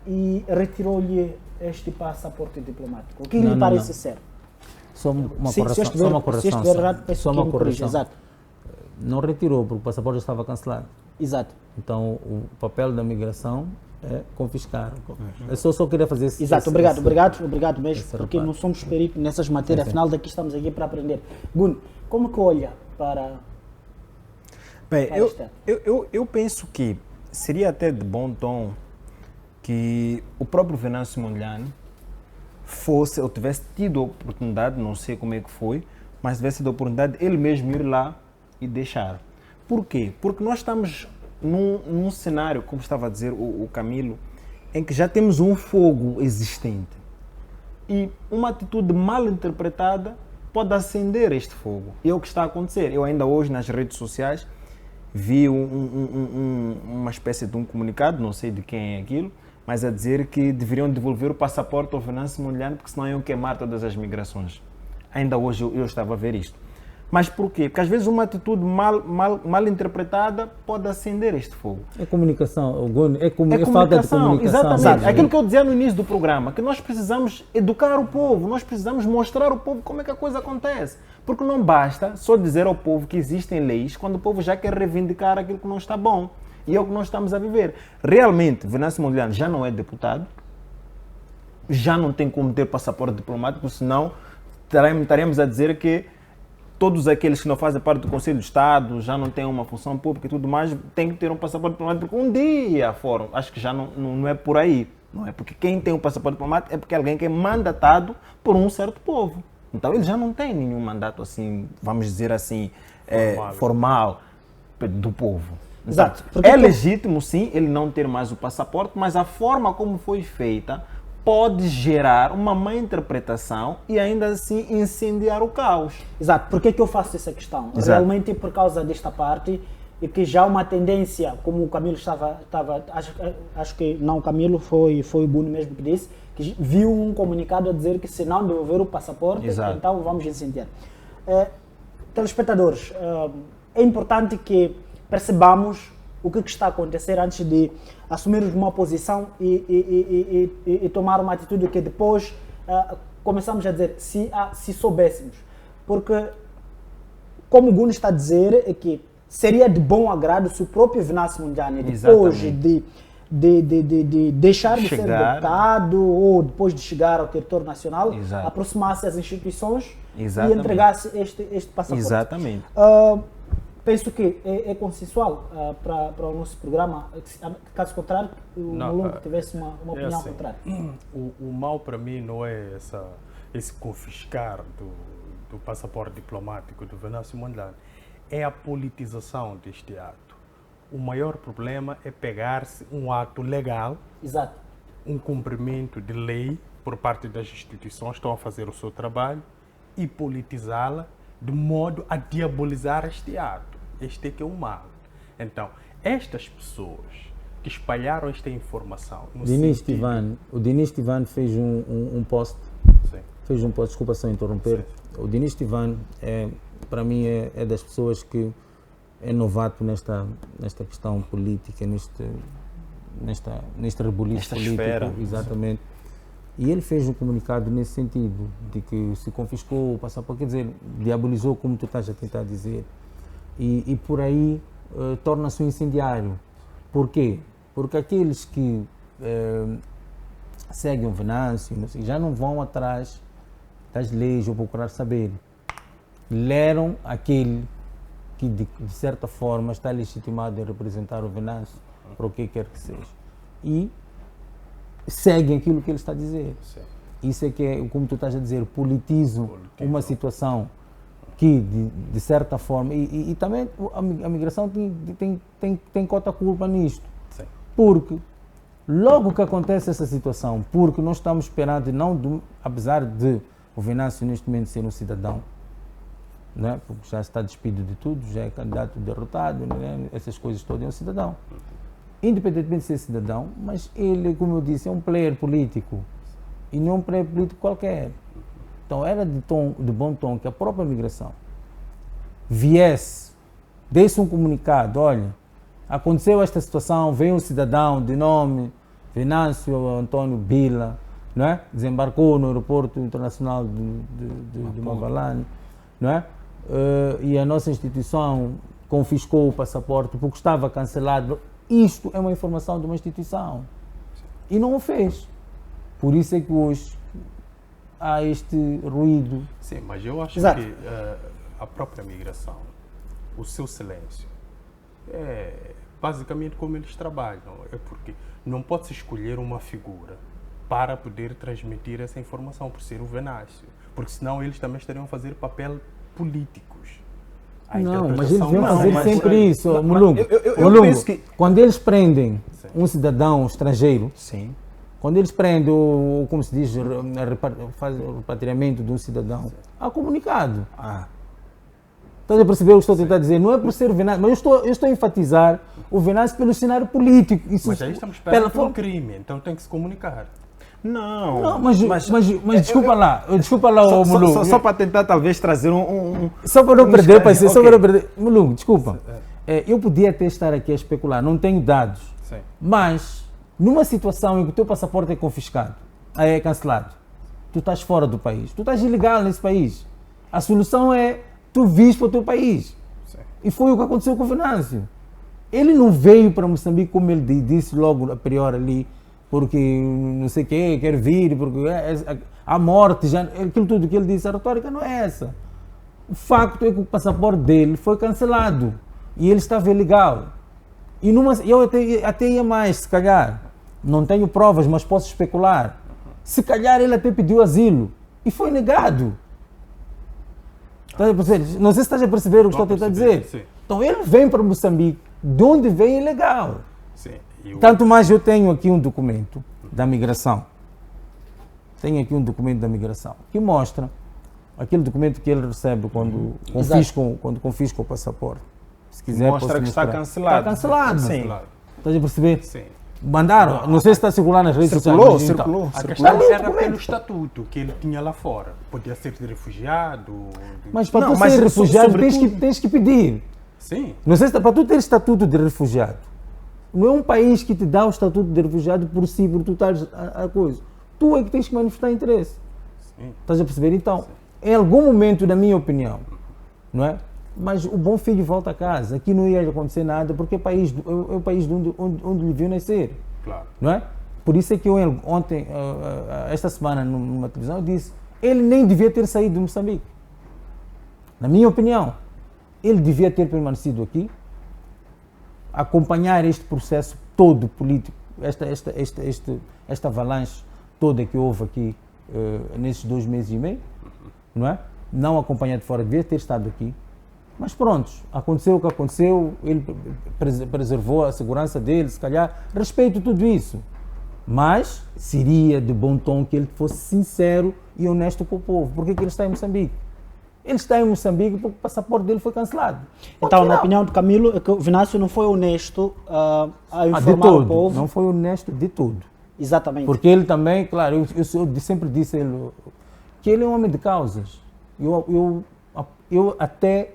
E retirou-lhe este passaporte diplomático. O que lhe parece ser? Só uma Se correção. estiver- Só uma se correção. estiver errado, peço Só que uma me corrija. correção. Exato. Não retirou, porque o passaporte já estava cancelado. Exato. Então, o papel da migração é confiscar. Eu só queria fazer esse. Exato, obrigado mesmo, esse porque reparo. não somos peritos nessas matérias, Sim, sim. afinal daqui estamos aqui para aprender. Gun, como que olha para Bem, Para esta. eu penso que seria até de bom tom que o próprio Venâncio Mondlane fosse, ou tivesse tido a oportunidade, não sei como é que foi, mas tivesse tido a oportunidade de ele mesmo ir lá e deixar. Por quê? Porque nós estamos num cenário, como estava a dizer o Camilo, em que já temos um fogo existente. E uma atitude mal interpretada pode acender este fogo. E é o que está a acontecer. Eu ainda hoje nas redes sociais vi uma espécie de um comunicado, não sei de quem é aquilo, mas a dizer que deveriam devolver o passaporte ao Venâncio Mondlane porque senão iam queimar todas as migrações. Ainda hoje eu estava a ver isto. Mas por quê? Porque às vezes uma atitude mal interpretada pode acender este fogo. É comunicação, é É falta de comunicação. exatamente. mesmo. Aquilo que eu dizia no início do programa, que nós precisamos educar o povo, nós precisamos mostrar ao povo como é que a coisa acontece. Porque não basta só dizer ao povo que existem leis quando o povo já quer reivindicar aquilo que não está bom. E é o que nós estamos a viver. Realmente, Venâncio Mondlane já não é deputado, já não tem como ter passaporte diplomático, senão estaremos a dizer que todos aqueles que não fazem parte do Conselho de Estado, já não têm uma função pública e tudo mais, têm que ter um passaporte diplomático porque um dia foram. Acho que já não é por aí. Não é porque quem tem um passaporte diplomático é porque é alguém que é mandatado por um certo povo. Então ele já não tem nenhum mandato assim, vamos dizer assim, formal do povo. Exato. Então, é legítimo, sim, ele não ter mais o passaporte, mas a forma como foi feita pode gerar uma má interpretação e ainda assim incendiar o caos. Exato. Por que eu faço essa questão? Exato. Realmente por causa desta parte e que já há uma tendência, como o Camilo acho que não o Camilo, foi o Bruno mesmo que disse, que viu um comunicado a dizer que se não devolver o passaporte, Exato. então vamos incendiar. Telespectadores, é importante que percebamos o que está a acontecer antes de assumirmos uma posição e tomar uma atitude que depois começamos a dizer se soubéssemos. Porque, como o Guno está a dizer, é que seria de bom agrado se o próprio Venâncio Mondlane, depois de deixar de ser deputado ou depois de chegar ao território nacional, Exato. aproximasse às instituições Exatamente. e entregasse este passaporte. Exatamente. Penso que é consensual para o nosso programa. Caso contrário, o Malungo tivesse uma opinião assim, contrária. O mal para mim não é esse confiscar do passaporte diplomático do Venâncio Mondlane, é a politização deste ato. O maior problema é pegar-se um ato legal, Exato. um cumprimento de lei por parte das instituições que estão a fazer o seu trabalho e politizá-la de modo a diabolizar este ato. Este é que é o mal. Então, estas pessoas que espalharam esta informação no O sentido... Dinis Tivan fez um post, Sim. desculpa só interromper. O Dinis Tivan, para mim, é das pessoas que é novato nesta questão política, neste rebuliço Nesta político. esfera. Exatamente. E ele fez um comunicado nesse sentido, de que se confiscou o passaporte, quer dizer, diabolizou, como tu estás a tentar dizer. E por aí torna-se um incendiário. Por quê? Porque aqueles que seguem o Venâncio já não vão atrás das leis ou procurar saber. Leram aquele que, de certa forma, está legitimado em representar o Venâncio, para o que quer que seja. E seguem aquilo que ele está a dizer. Sim. Isso é que é, como tu estás a dizer, politizam uma situação que, de certa forma, e também a migração tem cota-culpa nisto. Sim. Porque logo que acontece essa situação, porque nós estamos esperando, apesar de o Venâncio neste momento ser um cidadão, né, porque já está despido de tudo, já é candidato derrotado, né, essas coisas todas, é um cidadão. Independentemente de ser cidadão, mas ele, como eu disse, é um player político. e não um prédio político qualquer. Então era de bom tom que a própria migração viesse, desse um comunicado, olha, aconteceu esta situação, veio um cidadão de nome Venâncio Antônio Bila, não é? Desembarcou no aeroporto internacional de Mavalane, não é? E a nossa instituição confiscou o passaporte porque estava cancelado. Isto é uma informação de uma instituição e não o fez. Por isso é que hoje há este ruído. Sim, mas eu acho Exato. que a própria migração, o seu silêncio, é basicamente como eles trabalham. É porque não pode-se escolher uma figura para poder transmitir essa informação, por ser o Venâncio. Porque senão eles também estariam a fazer papel políticos. A Não, mas interpretação eles vão não, fazer mas sempre por aí. isso. Mulungo, eu Mulungo, penso que- quando eles prendem Sim. um cidadão estrangeiro, Sim. quando eles prendem, como se diz, faz o repatriamento de um cidadão, há comunicado. Estás a perceber o que estou a tentar dizer? Não é por ser Venâncio, mas eu estou a enfatizar o Venâncio pelo cenário político. Isso, Mas aí estamos perto de um pela, crime, então tem que se comunicar. não, mas desculpa lá, ô Mulungo. Só para tentar talvez trazer um Só para não perder, parceiro, só ok. para não perder. Mulungo, desculpa. Eu podia até estar aqui a especular, não tenho dados. Sim. Mas, numa situação em que o teu passaporte é confiscado, é cancelado, tu estás fora do país, tu estás ilegal nesse país. A solução é tu vires para o teu país. Sim. E foi o que aconteceu com o Venâncio. Ele não veio para Moçambique, como ele disse logo a priori ali, porque não sei o quê, quer vir, porque a morte, já, aquilo tudo que ele disse, a retórica não é essa. O facto é que o passaporte dele foi cancelado e ele estava ilegal. E eu até ia mais, se calhar. Não tenho provas, mas posso especular. Se calhar ele até pediu asilo e foi negado. Estás a perceber? Não sei se estás a perceber o que estou a tentar dizer. Sim. Então ele vem para Moçambique, de onde vem ilegal. Sim. E Tanto mais eu tenho aqui um documento da migração. Tenho aqui um documento da migração que mostra aquele documento que ele recebe quando confisca o passaporte. Se quiser, Mostra posso que está mostrar. cancelado. Está cancelado. Sim. Claro. Estás a perceber? Sim. Mandaram, não sei se está a circular nas redes Circulou, sociais. mas circulou. A Está questão ali o era documento. pelo estatuto que ele tinha lá fora. Podia ser de refugiado. Mas para Não, tu mas ser refugiado sobretudo- tens que pedir. Sim. Não sei se para tu ter estatuto de refugiado, não é um país que te dá o estatuto de refugiado por si, por tu estás a coisa. Tu é que tens que manifestar interesse. Sim. Estás a perceber? Então, em algum momento, na minha opinião, não é? Mas o bom filho volta a casa. Aqui não ia acontecer nada porque é o país de onde lhe viu nascer. Claro. Não é? Por isso é que eu ontem, esta semana, numa televisão, eu disse ele nem devia ter saído de Moçambique. Na minha opinião, ele devia ter permanecido aqui, acompanhar este processo todo político, esta avalanche toda que houve aqui nesses 2 meses e meio, não é? Não acompanhar de fora, devia ter estado aqui. Mas pronto, aconteceu o que aconteceu, ele preservou a segurança dele, se calhar, respeito tudo isso. Mas seria de bom tom que ele fosse sincero e honesto com o povo. Por que ele está em Moçambique? Ele está em Moçambique porque o passaporte dele foi cancelado. Então, Ponto na final. opinião do Camilo, é que o Venâncio não foi honesto a de informar o todo, povo. não foi honesto de tudo. Exatamente. Porque ele também, claro, eu sempre disse a ele que ele é um homem de causas. Eu até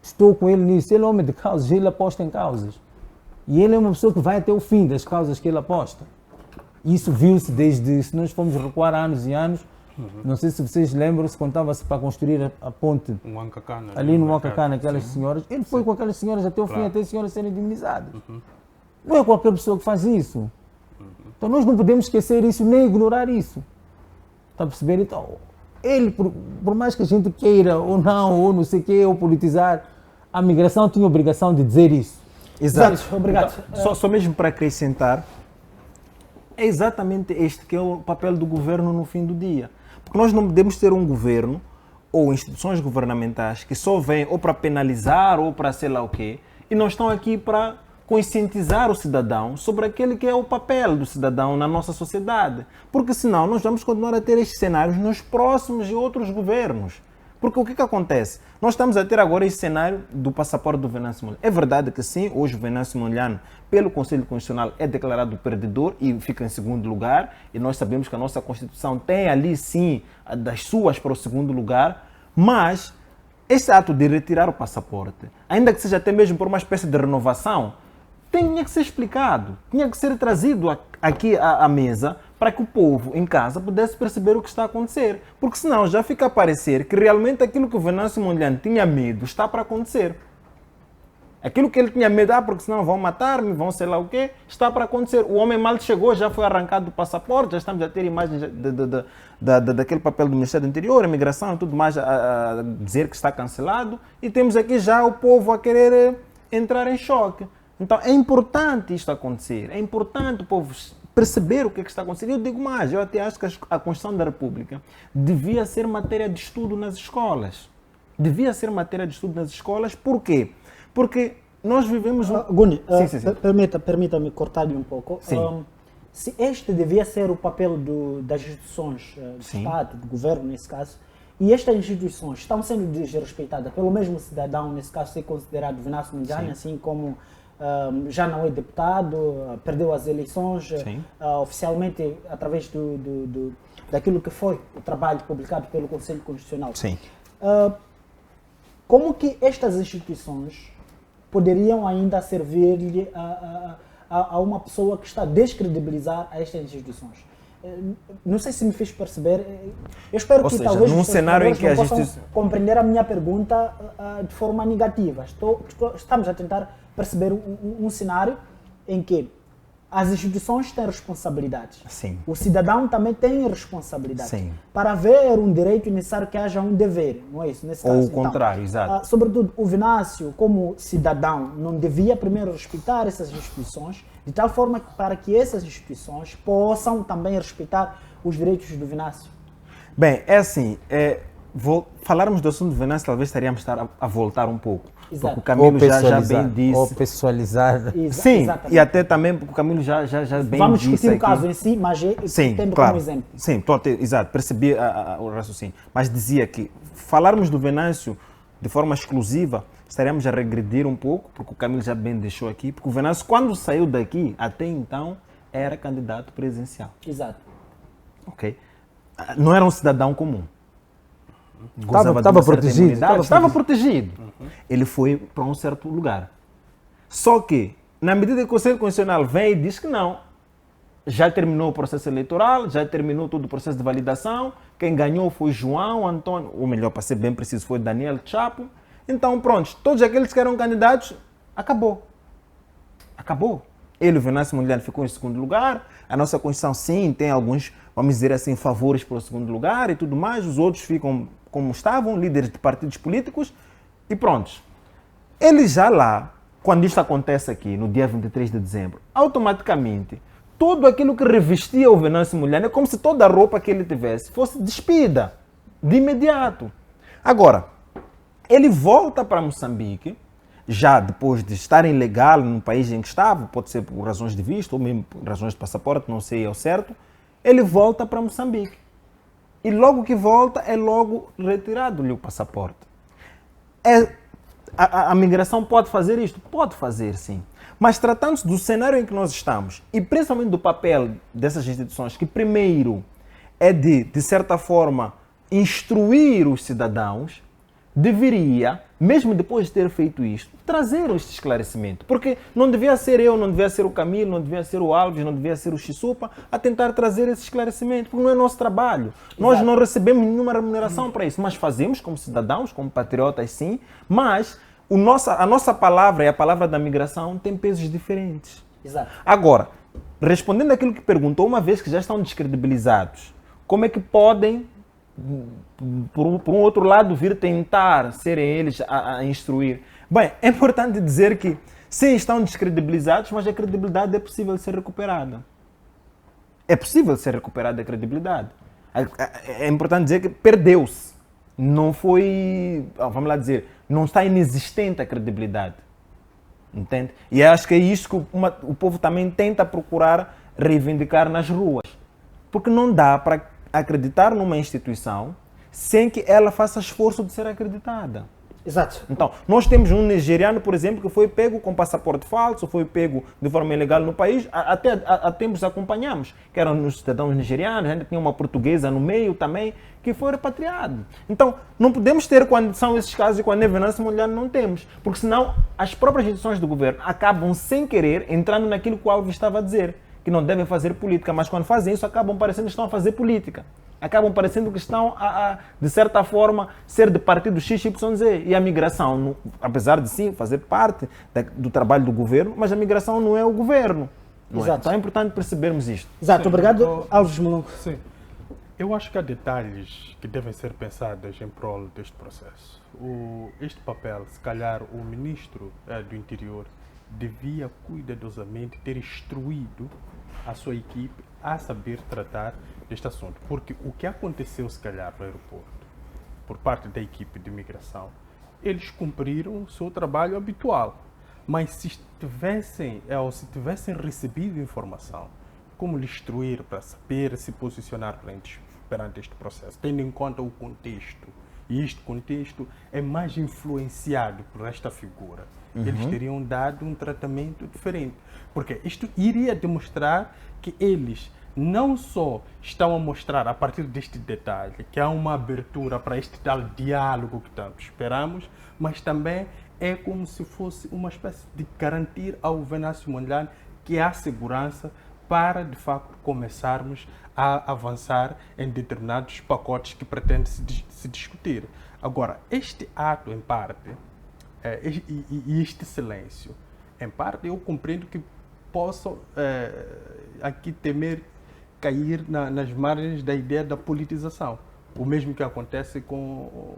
estou com ele nisso. Ele é um homem de causas, ele aposta em causas. E ele é uma pessoa que vai até o fim das causas que ele aposta. Isso viu-se desde, se nós formos recuar há anos e anos, não sei se vocês lembram-se, quando estava-se para construir a ponte Um Ancacana. ali no Moacacana, aquelas senhoras, ele foi com aquelas senhoras até o fim, Claro. até as senhoras serem indemnizadas. Não é qualquer pessoa que faz isso. Então nós não podemos esquecer isso, nem ignorar isso. Está a perceber? Então, ele, por mais que a gente queira ou não sei o quê, ou politizar, a migração tinha a obrigação de dizer isso. Exato. Obrigado. Só mesmo para acrescentar, é exatamente este que é o papel do governo no fim do dia. Porque nós não podemos ter um governo ou instituições governamentais que só vêm ou para penalizar ou para sei lá o quê, e não estão aqui para conscientizar o cidadão sobre aquele que é o papel do cidadão na nossa sociedade. Porque senão nós vamos continuar a ter estes cenários nos próximos e outros governos. Porque o que acontece? Nós estamos a ter agora esse cenário do passaporte do Venâncio Mondlane. É verdade que sim, hoje o Venâncio Mondlane, pelo Conselho Constitucional, é declarado perdedor e fica em segundo lugar. E nós sabemos que a nossa Constituição tem ali sim das suas para o segundo lugar. Mas esse ato de retirar o passaporte, ainda que seja até mesmo por uma espécie de renovação, tinha que ser explicado, tinha que ser trazido aqui à mesa para que o povo em casa pudesse perceber o que está a acontecer. Porque senão já fica a parecer que realmente aquilo que o Venâncio Mondlane tinha medo está para acontecer. Aquilo que ele tinha medo, porque senão vão matar-me, vão sei lá o quê, está para acontecer. O homem mal chegou, já foi arrancado do passaporte, já estamos a ter imagens daquele papel do Ministério do Interior, imigração e tudo mais, a dizer que está cancelado. E temos aqui já o povo a querer entrar em choque. Então é importante isto acontecer, é importante o povo perceber o que está acontecendo. Eu digo mais, eu até acho que a Constituição da República devia ser matéria de estudo nas escolas. Devia ser matéria de estudo nas escolas, por quê? Porque nós vivemos... Guni, sim. permita-me cortar-lhe um pouco. Se este devia ser o papel das instituições do Estado, do governo nesse caso, e estas instituições estão sendo desrespeitadas pelo mesmo cidadão, nesse caso ser considerado Venâncio Mondlane, assim como já não é deputado, perdeu as eleições oficialmente através daquilo que foi o trabalho publicado pelo Conselho Constitucional. Sim. Como que estas instituições poderiam ainda servir a uma pessoa que está a descredibilizar a estas instituições? Não sei se me fiz perceber. Eu espero que talvez num cenário em que a possam compreender a minha pergunta de forma negativa. Estamos a tentar perceber um cenário em que as instituições têm responsabilidades. Sim. O cidadão também tem responsabilidades. Sim. Para haver um direito é necessário que haja um dever, não é isso? Nesse caso, ou o contrário, exato. Sobretudo, o Venâncio, como cidadão, não devia primeiro respeitar essas instituições, de tal forma que, para que essas instituições possam também respeitar os direitos do Venâncio. Bem, é assim, falarmos do assunto do Venâncio, talvez estaríamos a voltar um pouco. Exato. Porque o Camilo já bem disse. Ou pessoalizar. Sim, exatamente. E até também porque o Camilo já bem Vamos disse discutir o aqui. caso em si, mas tendo claro, como exemplo. Sim, exato, percebi o raciocínio. Mas dizia que falarmos do Venâncio de forma exclusiva, estaríamos a regredir um pouco, porque o Camilo já bem deixou aqui, porque o Venâncio, quando saiu daqui, até então, era candidato presidencial. Exato. Ok? Não era um cidadão comum. Estava protegido. Estava protegido. Ele foi para um certo lugar. Só que, na medida que o Conselho Constitucional vem e diz que não, já terminou o processo eleitoral, já terminou todo o processo de validação, quem ganhou foi João Antônio, ou melhor, para ser bem preciso, foi Daniel Chapo. Então, pronto, todos aqueles que eram candidatos, acabou. Acabou. Ele, o Venâncio Mondlane, ficou em segundo lugar. A nossa Constituição, sim, tem alguns, vamos dizer assim, favores para o segundo lugar e tudo mais. Os outros ficam como estavam, líderes de partidos políticos, e prontos. Ele já lá, quando isto acontece aqui, no dia 23 de dezembro, automaticamente, tudo aquilo que revestia o Venâncio Mondlane é como se toda a roupa que ele tivesse fosse despida, de imediato. Agora, ele volta para Moçambique, já depois de estar ilegal no país em que estava, pode ser por razões de visto ou mesmo por razões de passaporte, não sei ao certo, ele volta para Moçambique. E logo que volta, é logo retirado-lhe o passaporte. A migração pode fazer isto? Pode fazer, sim. Mas tratando-se do cenário em que nós estamos, e principalmente do papel dessas instituições, que primeiro é de certa forma, instruir os cidadãos, deveria, mesmo depois de ter feito isto, trazer este esclarecimento. Porque não devia ser eu, não devia ser o Camilo, não devia ser o Alves, não devia ser o Xisupa a tentar trazer esse esclarecimento, porque não é nosso trabalho. Exato. Nós não recebemos nenhuma remuneração para isso, mas fazemos como cidadãos, como patriotas, sim, mas a nossa palavra e a palavra da migração tem pesos diferentes. Exato. Agora, respondendo àquilo que perguntou, uma vez que já estão descredibilizados, como é que podem, por um outro lado, vir tentar serem eles a instruir? Bem, é importante dizer que sim, estão descredibilizados, mas a credibilidade é possível ser recuperada. É possível ser recuperada a credibilidade. É importante dizer que perdeu-se. Não foi, vamos lá dizer, não está inexistente a credibilidade. Entende? E acho que é isso que o povo também tenta procurar reivindicar nas ruas. Porque não dá para acreditar numa instituição sem que ela faça esforço de ser acreditada. Exato. Então, nós temos um nigeriano, por exemplo, que foi pego com passaporte falso, foi pego de forma ilegal no país, até há tempos acompanhamos, que eram os cidadãos nigerianos, ainda tinha uma portuguesa no meio também, que foi repatriado. Então, não podemos ter, quando são esses casos e quando é violência mundial, não temos, porque senão as próprias instituições do governo acabam, sem querer, entrando naquilo que o Alves estava a dizer, que não devem fazer política, mas quando fazem isso, acabam parecendo que estão a fazer política. Acabam parecendo que estão, de certa forma, ser de partido XYZ. E a migração, apesar de sim fazer parte do trabalho do governo, mas a migração não é o governo. Exato. Então é importante percebermos isto. Exato, Sim, obrigado, Alves Molongo. Sim. Eu acho que há detalhes que devem ser pensados em prol deste processo. Este papel, se calhar, o ministro do Interior devia cuidadosamente ter instruído a sua equipe a saber tratar deste assunto. Porque o que aconteceu, se calhar, no aeroporto, por parte da equipe de imigração, eles cumpriram o seu trabalho habitual. Mas se tivessem recebido informação, como lhe instruir para saber se posicionar perante este processo, tendo em conta o contexto, e este contexto é mais influenciado por esta figura, eles teriam dado um tratamento diferente. Porque isto iria demonstrar que eles não só estão a mostrar, a partir deste detalhe, que há uma abertura para este tal diálogo que tanto esperamos, mas também é como se fosse uma espécie de garantir ao Venâncio Mondlane que há segurança para, de facto, começarmos a avançar em determinados pacotes que pretende se discutir. Agora, este ato, em parte, e este silêncio, em parte, eu compreendo que possam aqui temer cair nas margens da ideia da politização. O mesmo que acontece com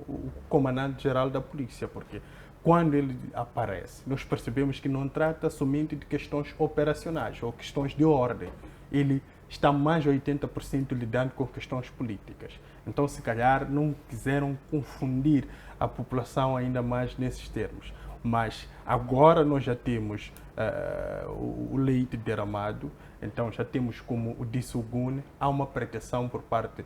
o comandante-geral da polícia, porque quando ele aparece, nós percebemos que não trata somente de questões operacionais ou questões de ordem. Ele está mais de 80% lidando com questões políticas. Então, se calhar, não quiseram confundir a população ainda mais nesses termos. Mas agora nós já temos o leite derramado, então já temos, como disse o Gune, há uma pretensão por parte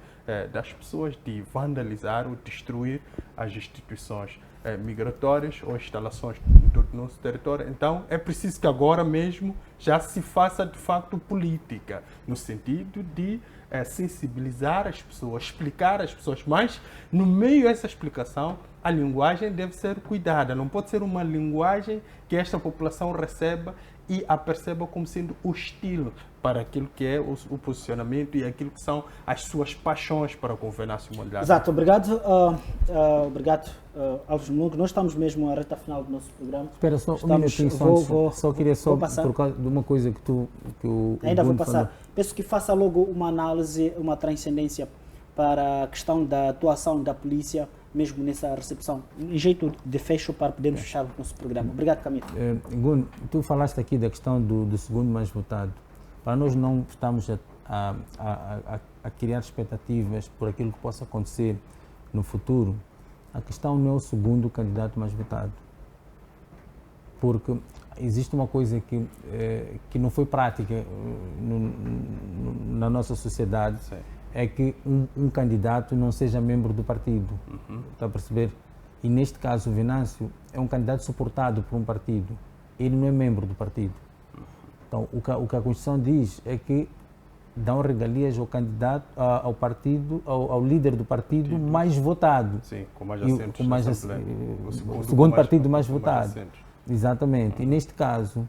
das pessoas de vandalizar ou destruir as instituições migratórias ou instalações do nosso território. Então é preciso que agora mesmo já se faça de facto política, no sentido de sensibilizar as pessoas, explicar às pessoas, mas no meio dessa explicação a linguagem deve ser cuidada, não pode ser uma linguagem que esta população receba e a perceba como sendo hostil para aquilo que é o posicionamento e aquilo que são as suas paixões para com o Venâncio Mondlane. Exato, obrigado, obrigado Alves Molongo. Nós estamos mesmo à reta final do nosso programa. Espera só um minutinho, só queria por causa de uma coisa que o ainda vou passar. falou. Peço que faça logo uma análise, uma transcendência para a questão da atuação da polícia, mesmo nessa recepção, em jeito de fecho para podermos fechar o nosso programa. Obrigado, Camilo. Gun, tu falaste aqui da questão do segundo mais votado. Para nós não estamos a criar expectativas por aquilo que possa acontecer no futuro, a questão não é o segundo candidato mais votado. Porque existe uma coisa que não foi prática na nossa sociedade, sim, é que um candidato não seja membro do partido. Está a perceber? E neste caso o Venâncio é um candidato suportado por um partido. Ele não é membro do partido. Então o que a Constituição diz é que dão regalias ao candidato, ao partido, ao líder do partido mais votado. Sim, com mais assentos na Assembleia. O segundo partido mais votado. Exatamente. E neste caso,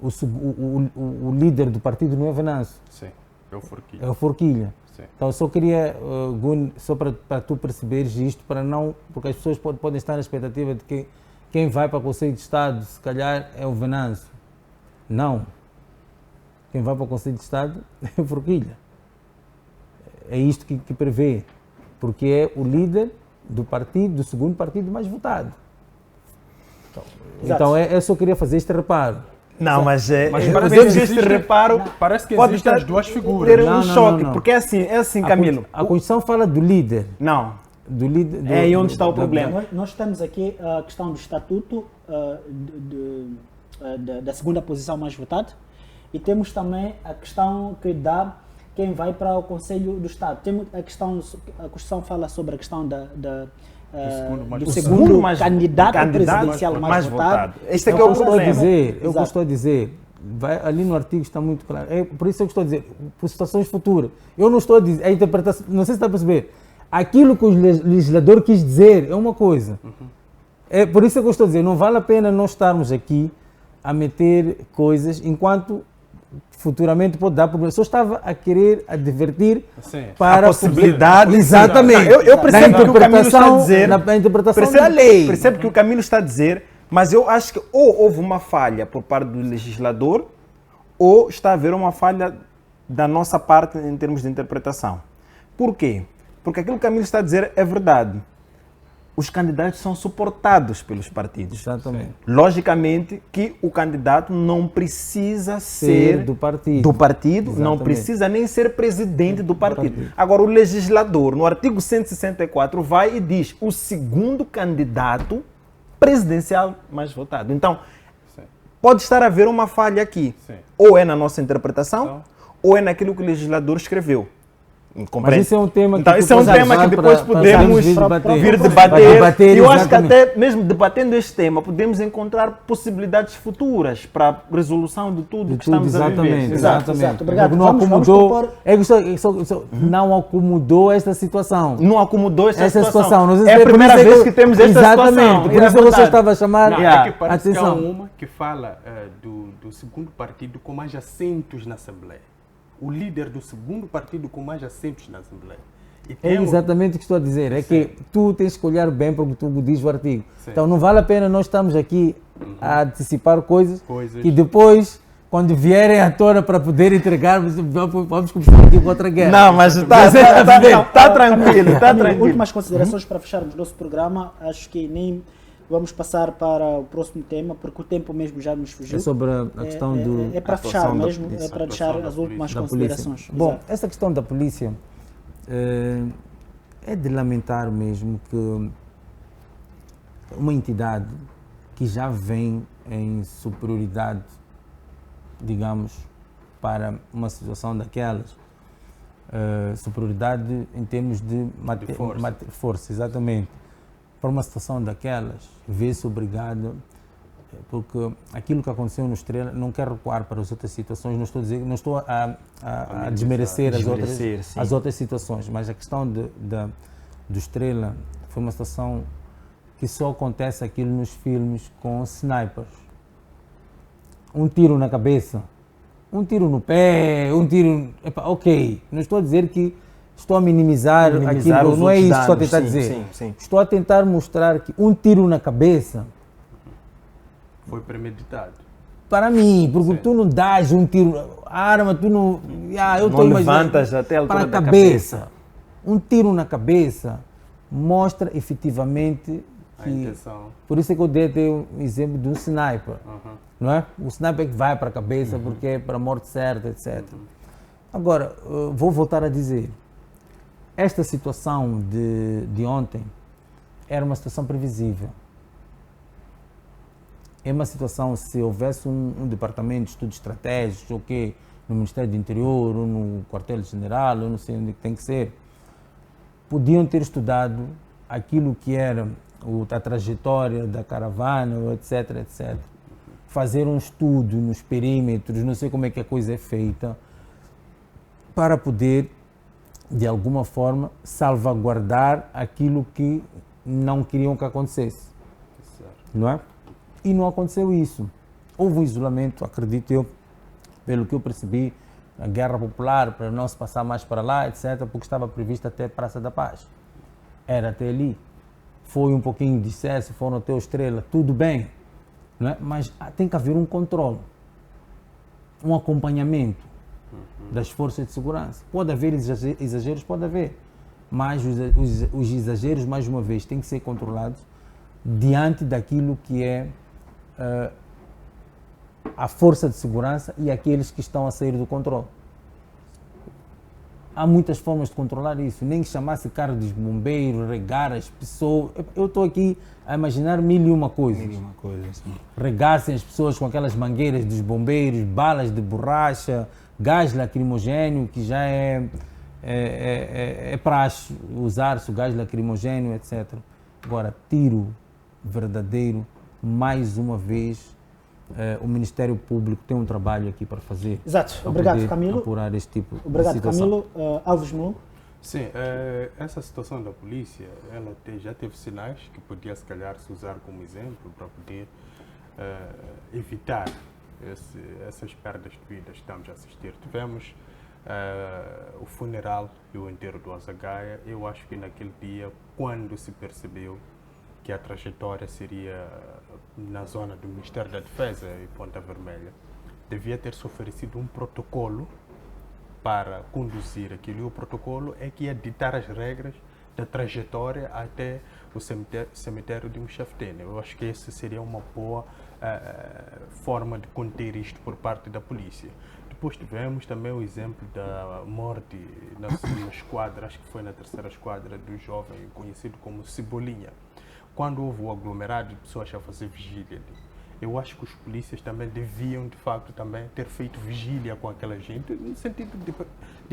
o líder do partido não é Venâncio. Sim, é o Forquilha. É o Forquilha. Sim. Então, eu só queria, Gun, só para tu perceberes isto, para não, porque as pessoas podem estar na expectativa de que quem vai para o Conselho de Estado, se calhar, é o Venâncio. Não. Quem vai para o Conselho de Estado é o Forquilha. É isto que prevê, porque é o líder do partido, do segundo partido mais votado. Então eu só queria fazer este reparo. Não, mas parece que este reparo parece que pode existem as duas figuras. Ter choque, porque é assim, Camilo. A Constituição fala do líder. Não. Do líder. É aí onde está o problema. Nós temos aqui a questão do estatuto da segunda posição mais votada e temos também a questão que dá quem vai para o Conselho do Estado. Tem a Constituição fala sobre a questão do segundo candidato presidencial mais votado. Este é que é o problema. Eu estou a dizer, ali no artigo está muito claro. Por isso eu estou a dizer, por situações futuras. Eu não estou a dizer, a interpretação, não sei se está a perceber. Aquilo que o legislador quis dizer é uma coisa. É por isso que eu estou a dizer, não vale a pena nós estarmos aqui a meter coisas enquanto futuramente pode dar problema. Só estava a querer advertir para a possibilidade. Exatamente. Eu percebo que o Camilo está a dizer. Na interpretação da lei. Percebo que o Camilo está a dizer, mas eu acho que ou houve uma falha por parte do legislador ou está a haver uma falha da nossa parte em termos de interpretação. Por quê? Porque aquilo que o Camilo está a dizer é verdade. Os candidatos são suportados pelos partidos. Exatamente. Logicamente que o candidato não precisa ser do partido. Não precisa nem ser presidente do partido. Agora, o legislador, no artigo 164, vai e diz o segundo candidato presidencial mais votado. Então, pode estar a haver uma falha aqui. Ou é na nossa interpretação, ou é naquilo que o legislador escreveu. Mas isso é um tema que, então, esse é um tema que depois podemos vir debater. E eu acho que até mesmo debatendo este tema, podemos encontrar possibilidades futuras para a resolução de tudo que estamos a viver. Exatamente. Obrigado. Não acomodou, não acomodou esta situação. Não acomodou esta situação. Não sei se é a primeira vez que temos esta situação. Exatamente. Por isso você estava a chamar é que parece atenção. Que há uma que fala do segundo partido com mais assentos na Assembleia. O líder do segundo partido com mais assentos na Assembleia. É exatamente o que estou a dizer. É que tu tens que olhar bem para o que tu diz o artigo. Então não vale a pena nós estarmos aqui a antecipar coisas que depois, quando vierem à tona para poder entregar, vamos começar aqui com outra guerra. Não, mas está tranquilo. Últimas considerações para fecharmos o nosso programa. Acho que nem vamos passar para o próximo tema, porque o tempo mesmo já nos fugiu. É sobre a questão do... É para fechar mesmo, é para deixar as últimas considerações. Bom, essa questão da polícia é de lamentar mesmo que uma entidade que já vem em superioridade, digamos, para uma situação daquelas, superioridade em termos de força, exatamente. Para uma situação daquelas, vê-se obrigado, porque aquilo que aconteceu no Estrela, não quero recuar para as outras situações, não estou a desmerecer as outras situações, mas a questão do Estrela foi uma situação que só acontece aquilo nos filmes com snipers. Um tiro na cabeça, um tiro no pé, um tiro... ok, não estou a dizer que estou a minimizar aquilo, não é isso que estou a tentar dizer. Sim. Estou a tentar mostrar que um tiro na cabeça foi premeditado. Para mim, porque tu não dás um tiro, a arma, tu não... eu não levantas até a altura para a da cabeça. Um tiro na cabeça mostra efetivamente a intenção. Por isso é que eu dei até um exemplo de um sniper. Não é? O sniper que vai para a cabeça porque é para a morte certa, etc. Agora, vou voltar a dizer, esta situação de ontem era uma situação previsível. É uma situação, se houvesse um departamento de estudos estratégicos, ou que no Ministério do Interior, ou no quartel-general, eu não sei onde tem que ser, podiam ter estudado aquilo que era a trajetória da caravana, etc, etc. Fazer um estudo nos perímetros, não sei como é que a coisa é feita, para poder, de alguma forma, salvaguardar aquilo que não queriam que acontecesse. Não é? E não aconteceu isso. Houve um isolamento, acredito eu, pelo que eu percebi, a guerra popular, para não se passar mais para lá, etc., porque estava prevista até Praça da Paz. Era até ali. Foi um pouquinho de excesso, foram até o Estrela, tudo bem. Não é? Mas tem que haver um controle, um acompanhamento das forças de segurança. Pode haver exageros, pode haver, mas os exageros, mais uma vez, têm que ser controlados diante daquilo que é a força de segurança e aqueles que estão a sair do controle. há muitas formas de controlar isso, nem que chamasse carro dos bombeiros, regar as pessoas. Eu estou aqui a imaginar mil e uma coisas. Mil e uma coisa, sim. Regassem as pessoas com aquelas mangueiras dos bombeiros, balas de borracha, gás lacrimogéneo, que já é praxe usar-se o gás lacrimogéneo, etc. Agora, tiro verdadeiro, mais uma vez, o Ministério Público tem um trabalho aqui para fazer. Exato. Para Obrigado, poder Camilo. apurar este tipo Obrigado, de situação. Camilo. Alves Mulungu. Sim, essa situação da polícia, ela já teve sinais que podia, se calhar, se usar como exemplo para poder evitar essas perdas de vidas que estamos a assistir. Tivemos o funeral e o enterro do Azagaia. Eu acho que naquele dia, quando se percebeu que a trajetória seria na zona do Ministério da Defesa e Ponta Vermelha, devia ter-se oferecido um protocolo para conduzir aquilo. E o protocolo é que ia ditar as regras da trajetória até o cemitério de Mchaftene. Eu acho que essa seria uma boa forma de conter isto por parte da polícia. Depois tivemos também o exemplo da morte na segunda esquadra, acho que foi na terceira esquadra, do jovem conhecido como Cebolinha. Quando houve o aglomerado de pessoas a fazer vigília ali, eu acho que os polícias também deviam, de facto, também ter feito vigília com aquela gente, no sentido de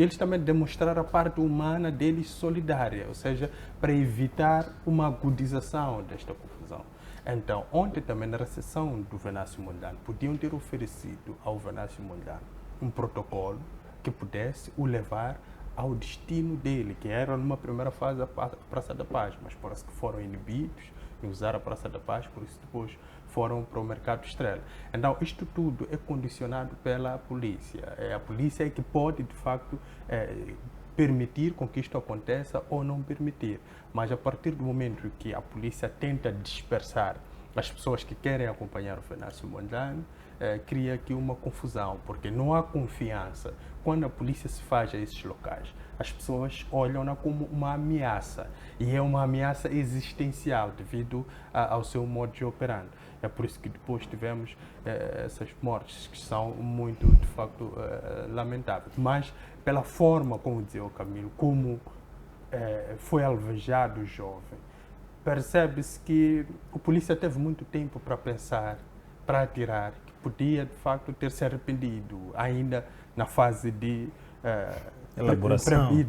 eles também demonstrar a parte humana deles solidária, ou seja, para evitar uma agudização desta confusão. Então, ontem também na recepção do Venâncio Mondlane, podiam ter oferecido ao Venâncio Mondlane um protocolo que pudesse o levar ao destino dele, que era numa primeira fase a Praça da Paz, mas parece que foram inibidos em usar a Praça da Paz, por isso depois foram para o Mercado Estrela. Então, isto tudo é condicionado pela polícia. A polícia é que pode, de facto, permitir com que isto aconteça ou não permitir. Mas a partir do momento que a polícia tenta dispersar as pessoas que querem acompanhar o Venâncio Mondlane, cria aqui uma confusão, porque não há confiança. Quando a polícia se faz a esses locais, as pessoas olham-na como uma ameaça, e é uma ameaça existencial devido ao seu modo de operar. É por isso que depois tivemos essas mortes que são muito, de facto, lamentáveis. Mas pela forma, como dizia o Camilo, como foi alvejado o jovem, percebe-se que a polícia teve muito tempo para pensar, para atirar, que podia, de facto, ter se arrependido ainda na fase de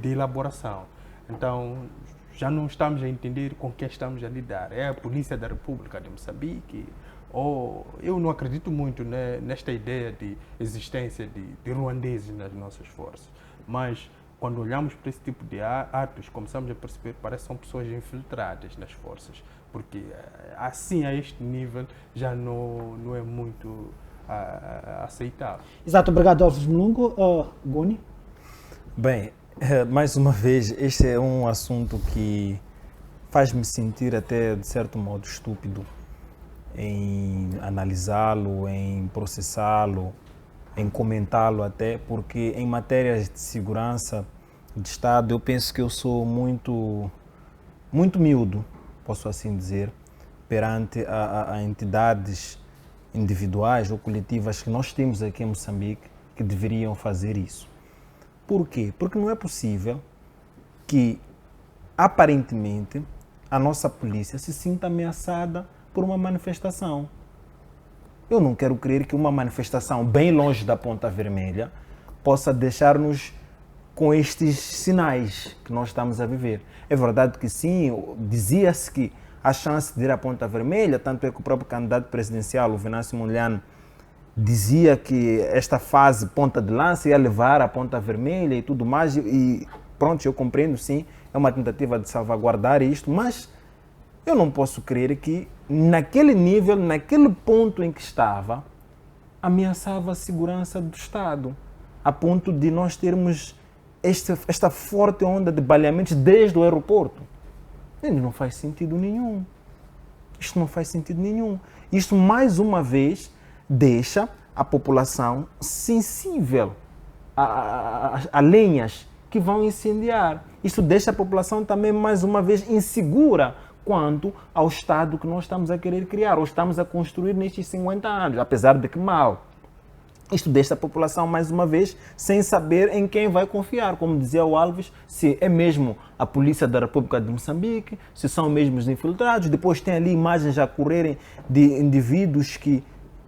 elaboração. Então, já não estamos a entender com quem estamos a lidar. É a Polícia da República de Moçambique, ou eu não acredito muito nesta ideia de existência de ruandeses nas nossas forças. Mas, quando olhamos para esse tipo de atos, começamos a perceber que parece que são pessoas infiltradas nas forças, porque assim, a este nível, já não é muito aceitável. Exato, obrigado, Alves Mulungu. Goni? Bem, mais uma vez, este é um assunto que faz-me sentir até, de certo modo, estúpido em analisá-lo, em processá-lo, em comentá-lo até, porque em matérias de segurança de Estado eu penso que eu sou muito miúdo, posso assim dizer, perante a entidades individuais ou coletivas que nós temos aqui em Moçambique que deveriam fazer isso. Por quê? Porque não é possível que, aparentemente, a nossa polícia se sinta ameaçada por uma manifestação. Eu não quero crer que uma manifestação bem longe da Ponta Vermelha possa deixar-nos com estes sinais que nós estamos a viver. É verdade que sim, dizia-se que a chance de ir à Ponta Vermelha, tanto é que o próprio candidato presidencial, o Venâncio Mondlane, dizia que esta fase ponta de lança ia levar à Ponta Vermelha e tudo mais, e pronto, eu compreendo, sim, é uma tentativa de salvaguardar isto, mas eu não posso crer que naquele nível, naquele ponto em que estava, ameaçava a segurança do Estado, a ponto de nós termos esta forte onda de baleamentos desde o aeroporto. Isto não faz sentido nenhum. Isto não faz sentido nenhum. Isto, mais uma vez, deixa a população sensível a lenhas que vão incendiar. Isto deixa a população também, mais uma vez, insegura quanto ao Estado que nós estamos a querer criar, ou estamos a construir nestes 50 anos, apesar de que mal. isto deixa a população, mais uma vez, sem saber em quem vai confiar. Como dizia o Alves, se é mesmo a Polícia da República de Moçambique, se são mesmo os infiltrados. Depois tem ali imagens a correrem de indivíduos que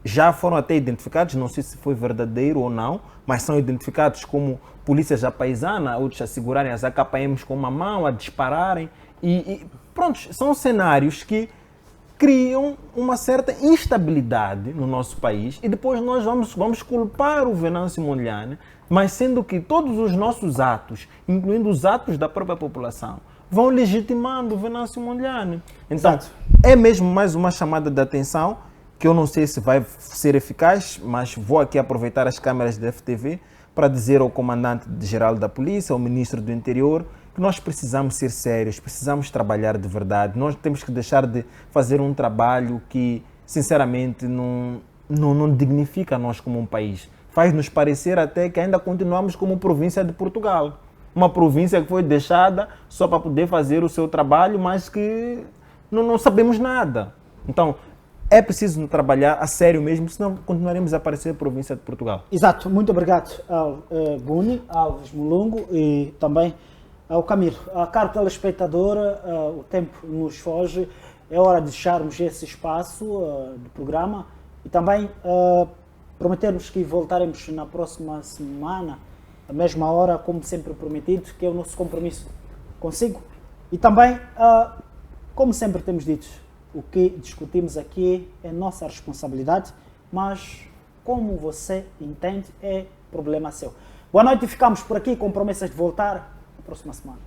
já foram até identificados, não sei se foi verdadeiro ou não, mas são identificados como polícia já paisana, outros a segurarem as AKPMs com uma mão, a dispararem. E pronto, são cenários que criam uma certa instabilidade no nosso país e depois nós vamos culpar o Venâncio Mondlane, mas sendo que todos os nossos atos, incluindo os atos da própria população, vão legitimando o Venâncio Mondlane. Então, é mesmo mais uma chamada de atenção que eu não sei se vai ser eficaz, mas vou aqui aproveitar as câmeras da FTV para dizer ao comandante-geral da polícia, ao ministro do Interior, que nós precisamos ser sérios, precisamos trabalhar de verdade. Nós temos que deixar de fazer um trabalho que, sinceramente, não dignifica nós como um país. Faz-nos parecer até que ainda continuamos como província de Portugal. Uma província que foi deixada só para poder fazer o seu trabalho, mas que não sabemos nada. Então, é preciso trabalhar a sério mesmo, senão continuaremos a parecer província de Portugal. Exato. Muito obrigado ao Guni, Alves Mulungu e também ao Camilo. Caro telespectador, o tempo nos foge, é hora de deixarmos esse espaço do programa e também prometermos que voltaremos na próxima semana, à mesma hora, como sempre prometido, que é o nosso compromisso consigo. E também, como sempre temos dito, o que discutimos aqui é nossa responsabilidade, mas como você entende é problema seu. Boa noite e ficamos por aqui com promessas de voltar próxima semana.